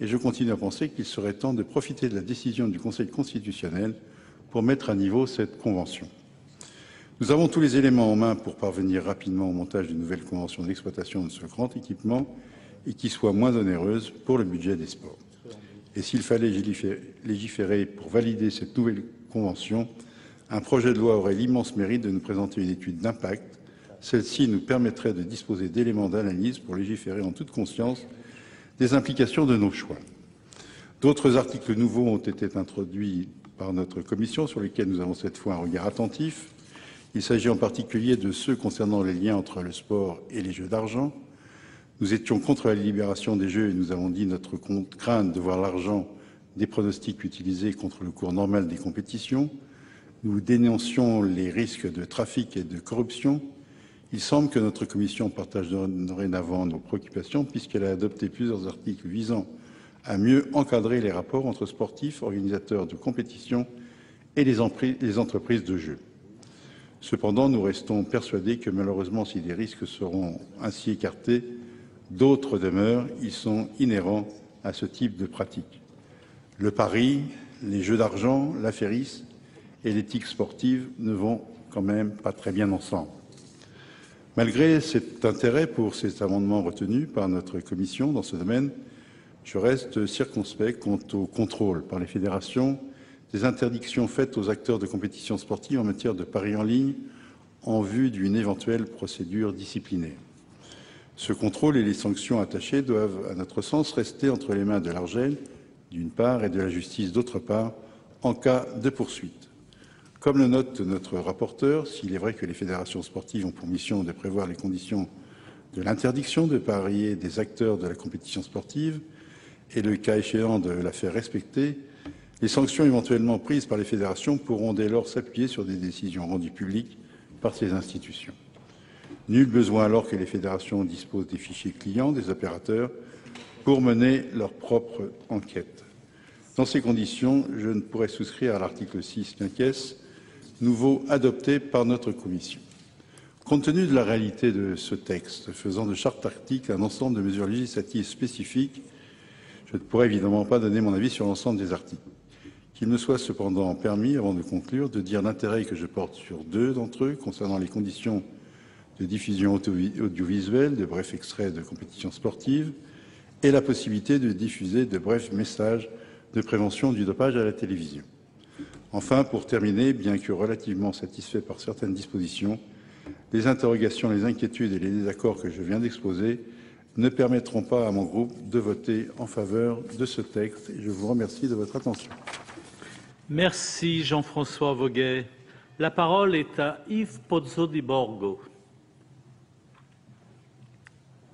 et je continue à penser qu'il serait temps de profiter de la décision du Conseil constitutionnel pour mettre à niveau cette convention. Nous avons tous les éléments en main pour parvenir rapidement au montage d'une nouvelle convention d'exploitation de ce grand équipement et qui soit moins onéreuse pour le budget des sports. Et s'il fallait légiférer pour valider cette nouvelle convention, un projet de loi aurait l'immense mérite de nous présenter une étude d'impact. Celle-ci nous permettrait de disposer d'éléments d'analyse pour légiférer en toute conscience des implications de nos choix. D'autres articles nouveaux ont été introduits par notre commission sur lesquels nous avons cette fois un regard attentif. Il s'agit en particulier de ceux concernant les liens entre le sport et les jeux d'argent. Nous étions contre la libération des jeux et nous avons dit notre crainte de voir l'argent des pronostics utilisés contre le cours normal des compétitions. Nous dénoncions les risques de trafic et de corruption. Il semble que notre commission partage dorénavant nos préoccupations puisqu'elle a adopté plusieurs articles visant à mieux encadrer les rapports entre sportifs, organisateurs de compétitions et les entreprises de jeux. Cependant, nous restons persuadés que malheureusement, si des risques seront ainsi écartés, d'autres demeurent. Ils sont inhérents à ce type de pratique. Le pari, les jeux d'argent, l'affairisme et l'éthique sportive ne vont quand même pas très bien ensemble. Malgré cet intérêt pour ces amendements retenus par notre commission dans ce domaine, je reste circonspect quant au contrôle par les fédérations des interdictions faites aux acteurs de compétitions sportives en matière de paris en ligne en vue d'une éventuelle procédure disciplinaire. Ce contrôle et les sanctions attachées doivent, à notre sens, rester entre les mains de l'Argel, d'une part, et de la justice, d'autre part, en cas de poursuite. Comme le note notre rapporteur, s'il est vrai que les fédérations sportives ont pour mission de prévoir les conditions de l'interdiction de parier des acteurs de la compétition sportive et le cas échéant de la faire respecter, les sanctions éventuellement prises par les fédérations pourront dès lors s'appuyer sur des décisions rendues publiques par ces institutions. Nul besoin alors que les fédérations disposent des fichiers clients des opérateurs pour mener leur propre enquête. Dans ces conditions, je ne pourrais souscrire à l'article 6 quinquies, nouveau adopté par notre commission. Compte tenu de la réalité de ce texte, faisant de chaque article un ensemble de mesures législatives spécifiques, je ne pourrais évidemment pas donner mon avis sur l'ensemble des articles. Qu'il me soit cependant permis, avant de conclure, de dire l'intérêt que je porte sur 2 d'entre eux concernant les conditions de diffusion audiovisuelle de brefs extraits de compétitions sportives et la possibilité de diffuser de brefs messages de prévention du dopage à la télévision. Enfin, pour terminer, bien que relativement satisfait par certaines dispositions, les interrogations, les inquiétudes et les désaccords que je viens d'exposer ne permettront pas à mon groupe de voter en faveur de ce texte. Et je vous remercie de votre attention. Merci Jean-François Voguet. La parole est à Yves Pozzo di Borgo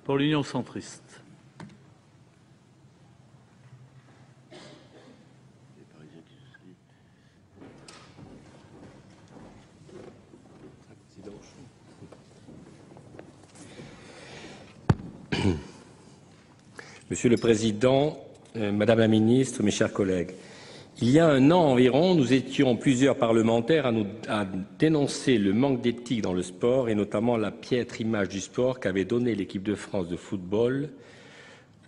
pour l'Union centriste. Monsieur le Président, Madame la Ministre, mes chers collègues, Il y a un an environ, nous étions plusieurs parlementaires à dénoncer le manque d'éthique dans le sport et notamment la piètre image du sport qu'avait donnée l'équipe de France de football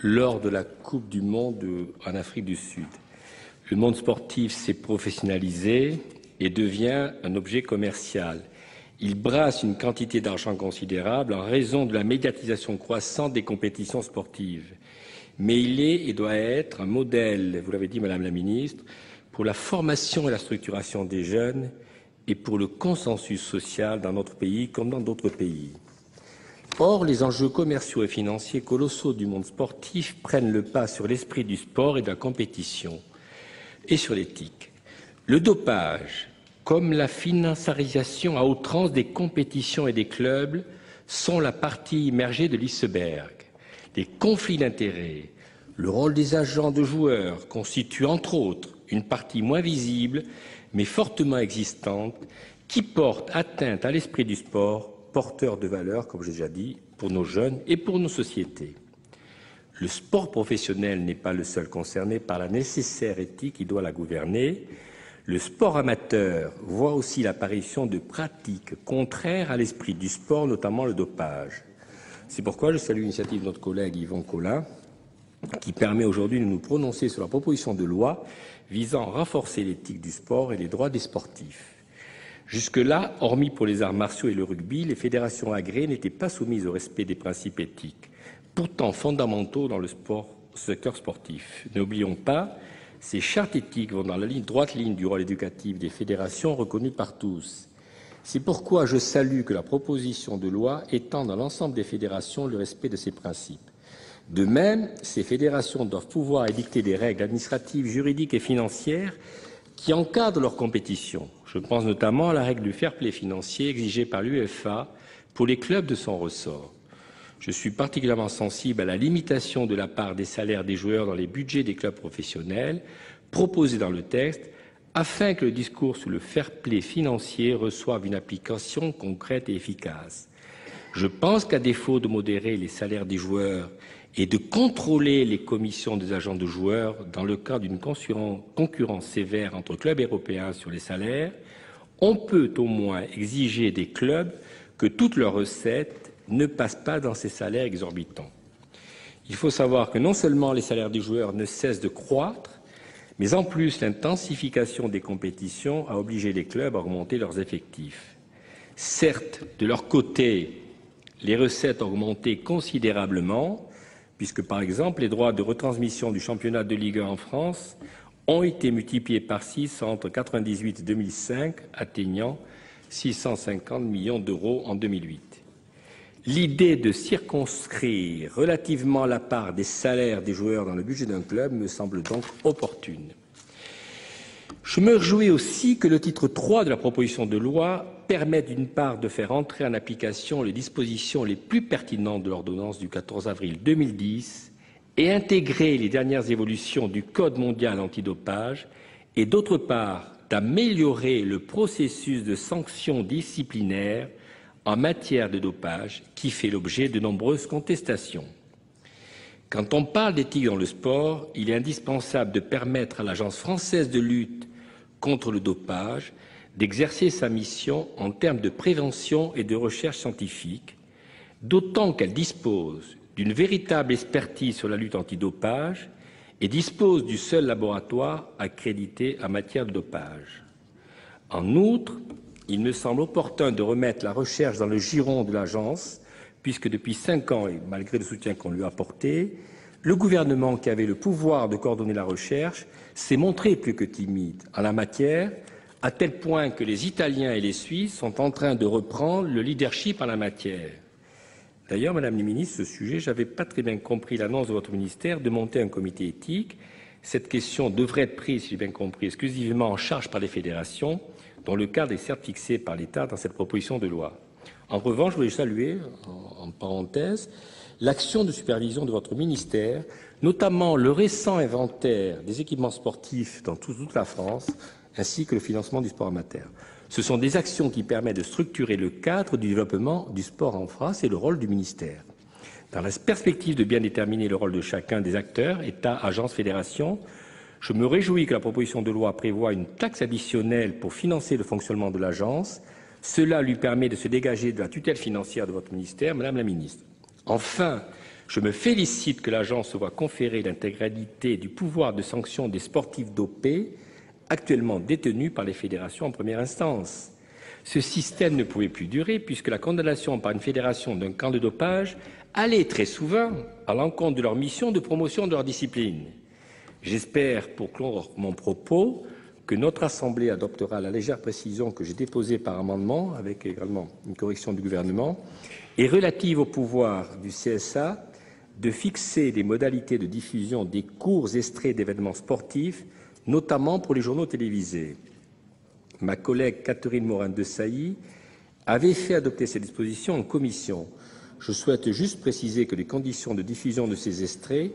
lors de la Coupe du Monde en Afrique du Sud. Le monde sportif s'est professionnalisé et devient un objet commercial. Il brasse une quantité d'argent considérable en raison de la médiatisation croissante des compétitions sportives. Mais il est et doit être un modèle, vous l'avez dit Madame la Ministre, pour la formation et la structuration des jeunes et pour le consensus social dans notre pays comme dans d'autres pays. Or, les enjeux commerciaux et financiers colossaux du monde sportif prennent le pas sur l'esprit du sport et de la compétition et sur l'éthique. Le dopage, comme la financiarisation à outrance des compétitions et des clubs, sont la partie immergée de l'iceberg. Les conflits d'intérêts, le rôle des agents de joueurs constituent entre autres une partie moins visible mais fortement existante qui porte atteinte à l'esprit du sport, porteur de valeurs, comme j'ai déjà dit, pour nos jeunes et pour nos sociétés. Le sport professionnel n'est pas le seul concerné par la nécessaire éthique qui doit la gouverner. Le sport amateur voit aussi l'apparition de pratiques contraires à l'esprit du sport, notamment le dopage. C'est pourquoi je salue l'initiative de notre collègue Yvon Collin, qui permet aujourd'hui de nous prononcer sur la proposition de loi visant à renforcer l'éthique du sport et les droits des sportifs. Jusque-là, hormis pour les arts martiaux et le rugby, les fédérations agréées n'étaient pas soumises au respect des principes éthiques, pourtant fondamentaux dans le secteur sportif. N'oublions pas, ces chartes éthiques vont dans la droite ligne du rôle éducatif des fédérations reconnues par tous. C'est pourquoi je salue que la proposition de loi étende à l'ensemble des fédérations le respect de ces principes. De même, ces fédérations doivent pouvoir édicter des règles administratives, juridiques et financières qui encadrent leurs compétitions. Je pense notamment à la règle du fair-play financier exigée par l'UEFA pour les clubs de son ressort. Je suis particulièrement sensible à la limitation de la part des salaires des joueurs dans les budgets des clubs professionnels proposée dans le texte afin que le discours sur le fair-play financier reçoive une application concrète et efficace. Je pense qu'à défaut de modérer les salaires des joueurs et de contrôler les commissions des agents de joueurs dans le cadre d'une concurrence sévère entre clubs européens sur les salaires, on peut au moins exiger des clubs que toutes leurs recettes ne passent pas dans ces salaires exorbitants. Il faut savoir que non seulement les salaires des joueurs ne cessent de croître, mais en plus l'intensification des compétitions a obligé les clubs à augmenter leurs effectifs. Certes, de leur côté, les recettes ont augmenté considérablement, puisque, par exemple, les droits de retransmission du championnat de Ligue 1 en France ont été multipliés par 6 entre 1998 et 2005, atteignant 650 millions d'euros en 2008. L'idée de circonscrire relativement la part des salaires des joueurs dans le budget d'un club me semble donc opportune. Je me réjouis aussi que le titre 3 de la proposition de loi permette d'une part de faire entrer en application les dispositions les plus pertinentes de l'ordonnance du 14 avril 2010 et intégrer les dernières évolutions du Code mondial antidopage et d'autre part d'améliorer le processus de sanctions disciplinaires en matière de dopage qui fait l'objet de nombreuses contestations. Quand on parle d'éthique dans le sport, il est indispensable de permettre à l'Agence française de lutte contre le dopage d'exercer sa mission en termes de prévention et de recherche scientifique, d'autant qu'elle dispose d'une véritable expertise sur la lutte antidopage et dispose du seul laboratoire accrédité en matière de dopage. En outre, il me semble opportun de remettre la recherche dans le giron de l'agence, puisque depuis 5 ans, et malgré le soutien qu'on lui a apporté, le gouvernement qui avait le pouvoir de coordonner la recherche s'est montré plus que timide en la matière, à tel point que les Italiens et les Suisses sont en train de reprendre le leadership en la matière. D'ailleurs, Madame la Ministre, ce sujet, je n'avais pas très bien compris l'annonce de votre ministère de monter un comité éthique. Cette question devrait être prise, si j'ai bien compris, exclusivement en charge par les fédérations, dont le cadre est certes fixé par l'État dans cette proposition de loi. En revanche, je voulais saluer, en parenthèse, l'action de supervision de votre ministère, notamment le récent inventaire des équipements sportifs dans toute la France, ainsi que le financement du sport amateur. Ce sont des actions qui permettent de structurer le cadre du développement du sport en France et le rôle du ministère. Dans la perspective de bien déterminer le rôle de chacun des acteurs, État, agences, fédérations, Je me réjouis que la proposition de loi prévoie une taxe additionnelle pour financer le fonctionnement de l'agence. Cela lui permet de se dégager de la tutelle financière de votre ministère, Madame la Ministre. Enfin, je me félicite que l'agence se voit conférer l'intégralité du pouvoir de sanction des sportifs dopés, actuellement détenus par les fédérations en première instance. Ce système ne pouvait plus durer puisque la condamnation par une fédération d'un camp de dopage allait très souvent à l'encontre de leur mission de promotion de leur discipline. J'espère, pour clore mon propos, que notre Assemblée adoptera la légère précision que j'ai déposée par amendement, avec également une correction du gouvernement, et relative au pouvoir du CSA de fixer les modalités de diffusion des courts extraits d'événements sportifs, notamment pour les journaux télévisés. Ma collègue Catherine Morin-Desailly avait fait adopter ces dispositions en commission. Je souhaite juste préciser que les conditions de diffusion de ces extraits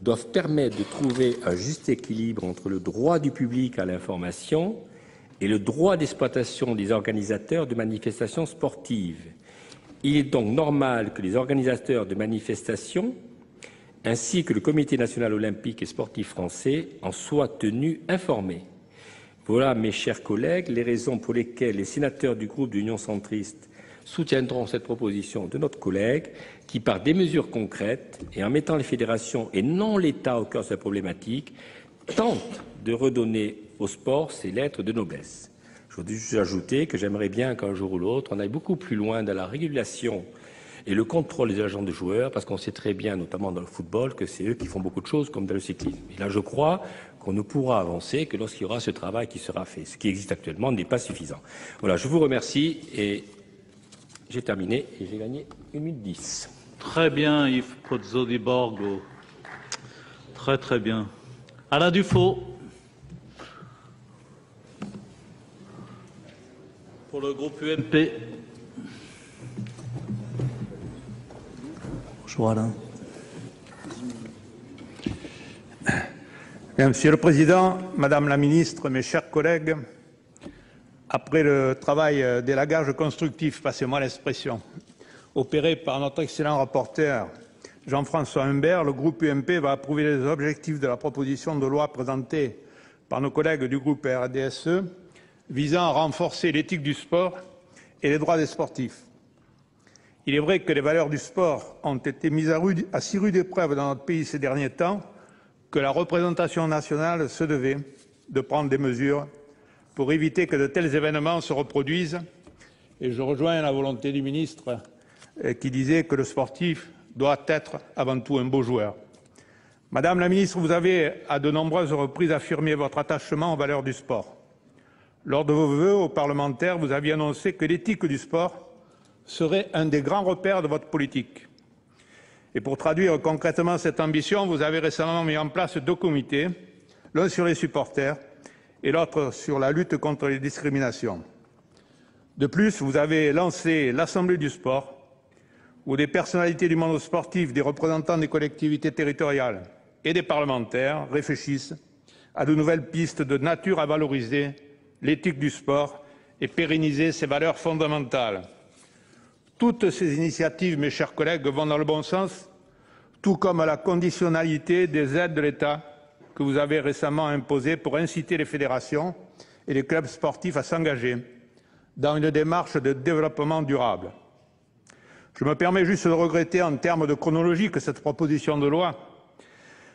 doivent permettre de trouver un juste équilibre entre le droit du public à l'information et le droit d'exploitation des organisateurs de manifestations sportives. Il est donc normal que les organisateurs de manifestations ainsi que le Comité national olympique et sportif français en soient tenus informés. Voilà, mes chers collègues, les raisons pour lesquelles les sénateurs du groupe de l'Union centriste soutiendront cette proposition de notre collègue qui, par des mesures concrètes et en mettant les fédérations et non l'État au cœur de cette problématique, tente de redonner au sport ses lettres de noblesse. Je voudrais juste ajouter que j'aimerais bien qu'un jour ou l'autre, on aille beaucoup plus loin dans la régulation et le contrôle des agents de joueurs, parce qu'on sait très bien, notamment dans le football, que c'est eux qui font beaucoup de choses, comme dans le cyclisme. Et là, je crois qu'on ne pourra avancer que lorsqu'il y aura ce travail qui sera fait. Ce qui existe actuellement n'est pas suffisant. Voilà, je vous remercie et j'ai terminé et j'ai gagné 1 minute 10. Très bien, Yves Pozzo-di-Borgo. Très, très bien. Alain Dufaux. Pour le groupe UMP. Bonjour Alain. Bien, Monsieur le Président, Madame la Ministre, mes chers collègues, après le travail d'élagage constructif, passez-moi l'expression, opéré par notre excellent rapporteur Jean-François Humbert, le groupe UMP va approuver les objectifs de la proposition de loi présentée par nos collègues du groupe RDSE visant à renforcer l'éthique du sport et les droits des sportifs. Il est vrai que les valeurs du sport ont été mises à si rude épreuve dans notre pays ces derniers temps que la représentation nationale se devait de prendre des mesures pour éviter que de tels événements se reproduisent. Et je rejoins la volonté du ministre qui disait que le sportif doit être avant tout un beau joueur. Madame la ministre, vous avez à de nombreuses reprises affirmé votre attachement aux valeurs du sport. Lors de vos vœux aux parlementaires, vous aviez annoncé que l'éthique du sport serait un des grands repères de votre politique. Et pour traduire concrètement cette ambition, vous avez récemment mis en place 2 comités, l'un sur les supporters et l'autre sur la lutte contre les discriminations. De plus, vous avez lancé l'Assemblée du sport, où des personnalités du monde sportif, des représentants des collectivités territoriales et des parlementaires réfléchissent à de nouvelles pistes de nature à valoriser l'éthique du sport et pérenniser ses valeurs fondamentales. Toutes ces initiatives, mes chers collègues, vont dans le bon sens, tout comme la conditionnalité des aides de l'État que vous avez récemment imposée pour inciter les fédérations et les clubs sportifs à s'engager dans une démarche de développement durable. Je me permets juste de regretter en termes de chronologie que cette proposition de loi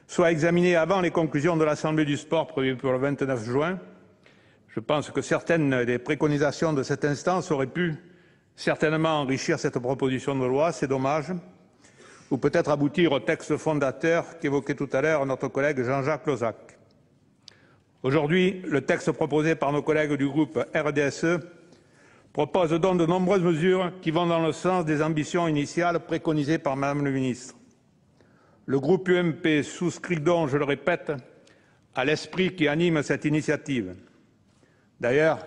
soit examinée avant les conclusions de l'Assemblée du sport prévues pour le 29 juin. Je pense que certaines des préconisations de cette instance auraient pu certainement enrichir cette proposition de loi, c'est dommage, ou peut-être aboutir au texte fondateur qu'évoquait tout à l'heure notre collègue Jean-Jacques Lozach. Aujourd'hui, le texte proposé par nos collègues du groupe RDSE propose donc de nombreuses mesures qui vont dans le sens des ambitions initiales préconisées par Madame le ministre. Le groupe UMP souscrit donc, je le répète, à l'esprit qui anime cette initiative. D'ailleurs,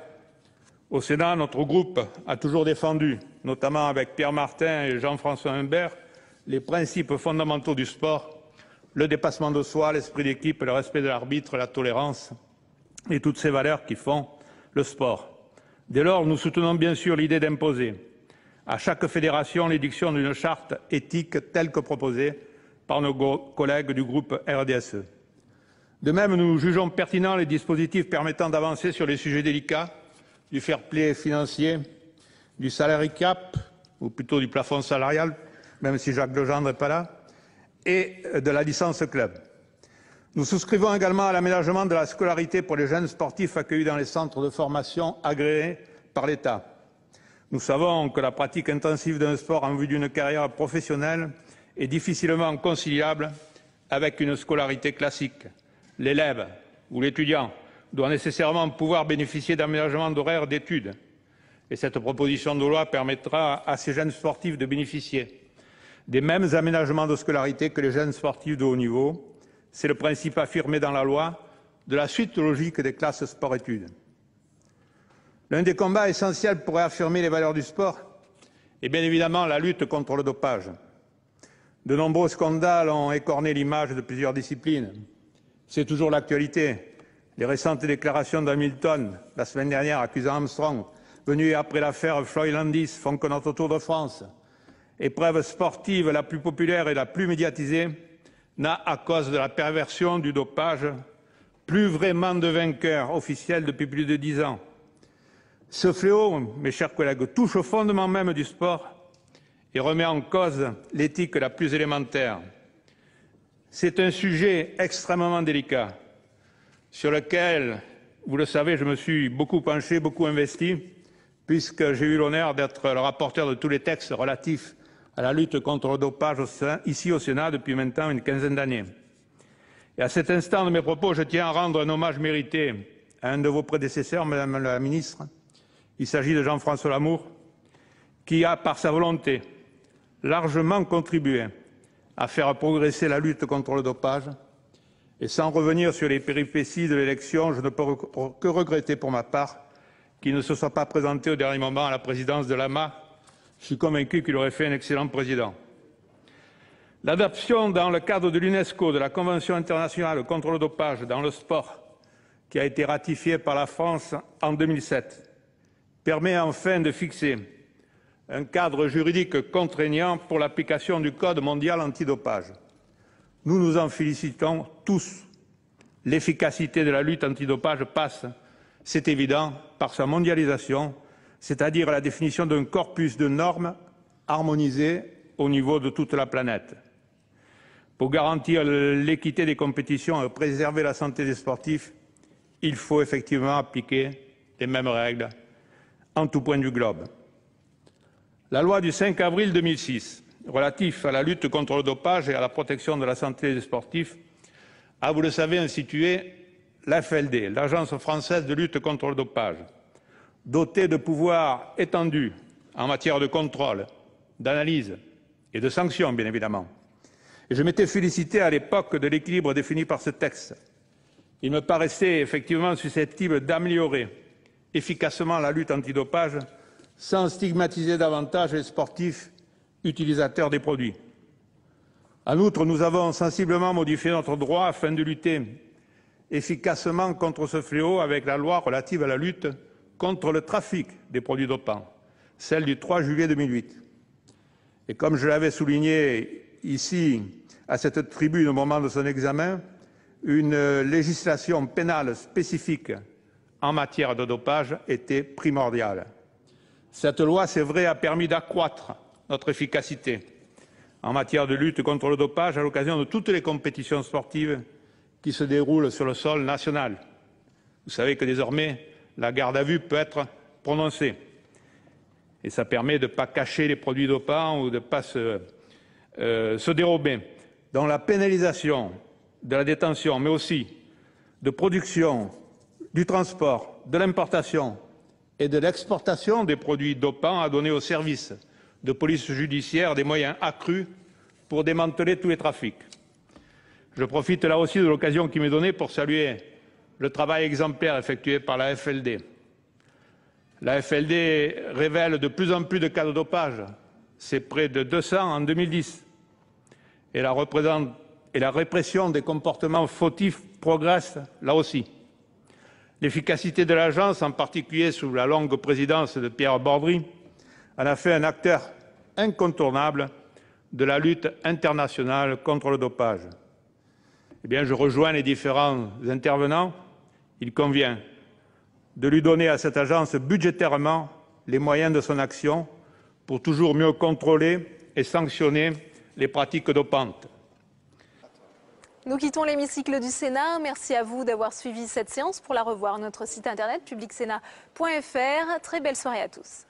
au Sénat, notre groupe a toujours défendu, notamment avec Pierre Martin et Jean-François Humbert, les principes fondamentaux du sport, le dépassement de soi, l'esprit d'équipe, le respect de l'arbitre, la tolérance et toutes ces valeurs qui font le sport. Dès lors, nous soutenons bien sûr l'idée d'imposer à chaque fédération l'édiction d'une charte éthique telle que proposée par nos collègues du groupe RDSE. De même, nous jugeons pertinents les dispositifs permettant d'avancer sur les sujets délicats du fair play financier, du salary cap, ou plutôt du plafond salarial, même si Jacques Legendre n'est pas là, et de la licence club. Nous souscrivons également à l'aménagement de la scolarité pour les jeunes sportifs accueillis dans les centres de formation agréés par l'État. Nous savons que la pratique intensive d'un sport en vue d'une carrière professionnelle est difficilement conciliable avec une scolarité classique. L'élève ou l'étudiant doit nécessairement pouvoir bénéficier d'aménagements d'horaires d'études. Et cette proposition de loi permettra à ces jeunes sportifs de bénéficier des mêmes aménagements de scolarité que les jeunes sportifs de haut niveau. C'est le principe affirmé dans la loi de la suite logique des classes sport-études. L'un des combats essentiels pour réaffirmer les valeurs du sport est bien évidemment la lutte contre le dopage. De nombreux scandales ont écorné l'image de plusieurs disciplines. C'est toujours l'actualité. Les récentes déclarations d'Hamilton, la semaine dernière, accusant Armstrong, venues après l'affaire Floyd Landis, font que notre Tour de France, épreuve sportive la plus populaire et la plus médiatisée, n'a, à cause de la perversion du dopage, plus vraiment de vainqueur officiel depuis plus de 10 ans. Ce fléau, mes chers collègues, touche au fondement même du sport et remet en cause l'éthique la plus élémentaire. C'est un sujet extrêmement délicat sur lequel, vous le savez, je me suis beaucoup penché, beaucoup investi, puisque j'ai eu l'honneur d'être le rapporteur de tous les textes relatifs à la lutte contre le dopage ici au Sénat depuis maintenant une quinzaine d'années. Et à cet instant de mes propos, je tiens à rendre un hommage mérité à un de vos prédécesseurs, Madame la Ministre. Il s'agit de Jean-François Lamour, qui a, par sa volonté, largement contribué à faire progresser la lutte contre le dopage. Et sans revenir sur les péripéties de l'élection, je ne peux que regretter pour ma part qu'il ne se soit pas présenté au dernier moment à la présidence de l'AMA. Je suis convaincu qu'il aurait fait un excellent président. L'adoption dans le cadre de l'UNESCO de la Convention internationale contre le dopage dans le sport, qui a été ratifiée par la France en 2007, permet enfin de fixer un cadre juridique contraignant pour l'application du Code mondial antidopage. Nous nous en félicitons tous. L'efficacité de la lutte antidopage passe, c'est évident, par sa mondialisation, c'est-à-dire la définition d'un corpus de normes harmonisées au niveau de toute la planète. Pour garantir l'équité des compétitions et préserver la santé des sportifs, il faut effectivement appliquer les mêmes règles en tout point du globe. La loi du 5 avril 2006 relative à la lutte contre le dopage et à la protection de la santé des sportifs a, vous le savez, institué l'AFLD, l'Agence française de lutte contre le dopage, dotée de pouvoirs étendus en matière de contrôle, d'analyse et de sanctions, bien évidemment. Et je m'étais félicité à l'époque de l'équilibre défini par ce texte. Il me paraissait effectivement susceptible d'améliorer efficacement la lutte antidopage sans stigmatiser davantage les sportifs utilisateurs des produits. En outre, nous avons sensiblement modifié notre droit afin de lutter efficacement contre ce fléau avec la loi relative à la lutte contre le trafic des produits dopants, celle du 3 juillet 2008. Et comme je l'avais souligné ici, à cette tribune au moment de son examen, une législation pénale spécifique en matière de dopage était primordiale. Cette loi, c'est vrai, a permis d'accroître notre efficacité en matière de lutte contre le dopage à l'occasion de toutes les compétitions sportives qui se déroulent sur le sol national. Vous savez que désormais, la garde à vue peut être prononcée. Et ça permet de ne pas cacher les produits dopants ou de ne pas se dérober. Dans la pénalisation de la détention, mais aussi de production, du transport, de l'importation et de l'exportation des produits dopants a donné aux services de police judiciaire des moyens accrus pour démanteler tous les trafics. Je profite là aussi de l'occasion qui m'est donnée pour saluer le travail exemplaire effectué par la FLD. La FLD révèle de plus en plus de cas de dopage. C'est près de 200 en 2010. Et la répression des comportements fautifs progresse là aussi. L'efficacité de l'agence, en particulier sous la longue présidence de Pierre Bordry, en a fait un acteur incontournable de la lutte internationale contre le dopage. Eh bien, je rejoins les différents intervenants. Il convient de lui donner à cette agence budgétairement les moyens de son action pour toujours mieux contrôler et sanctionner les pratiques dopantes. Nous quittons l'hémicycle du Sénat. Merci à vous d'avoir suivi cette séance. Pour la revoir, notre site internet publicsénat.fr. Très belle soirée à tous.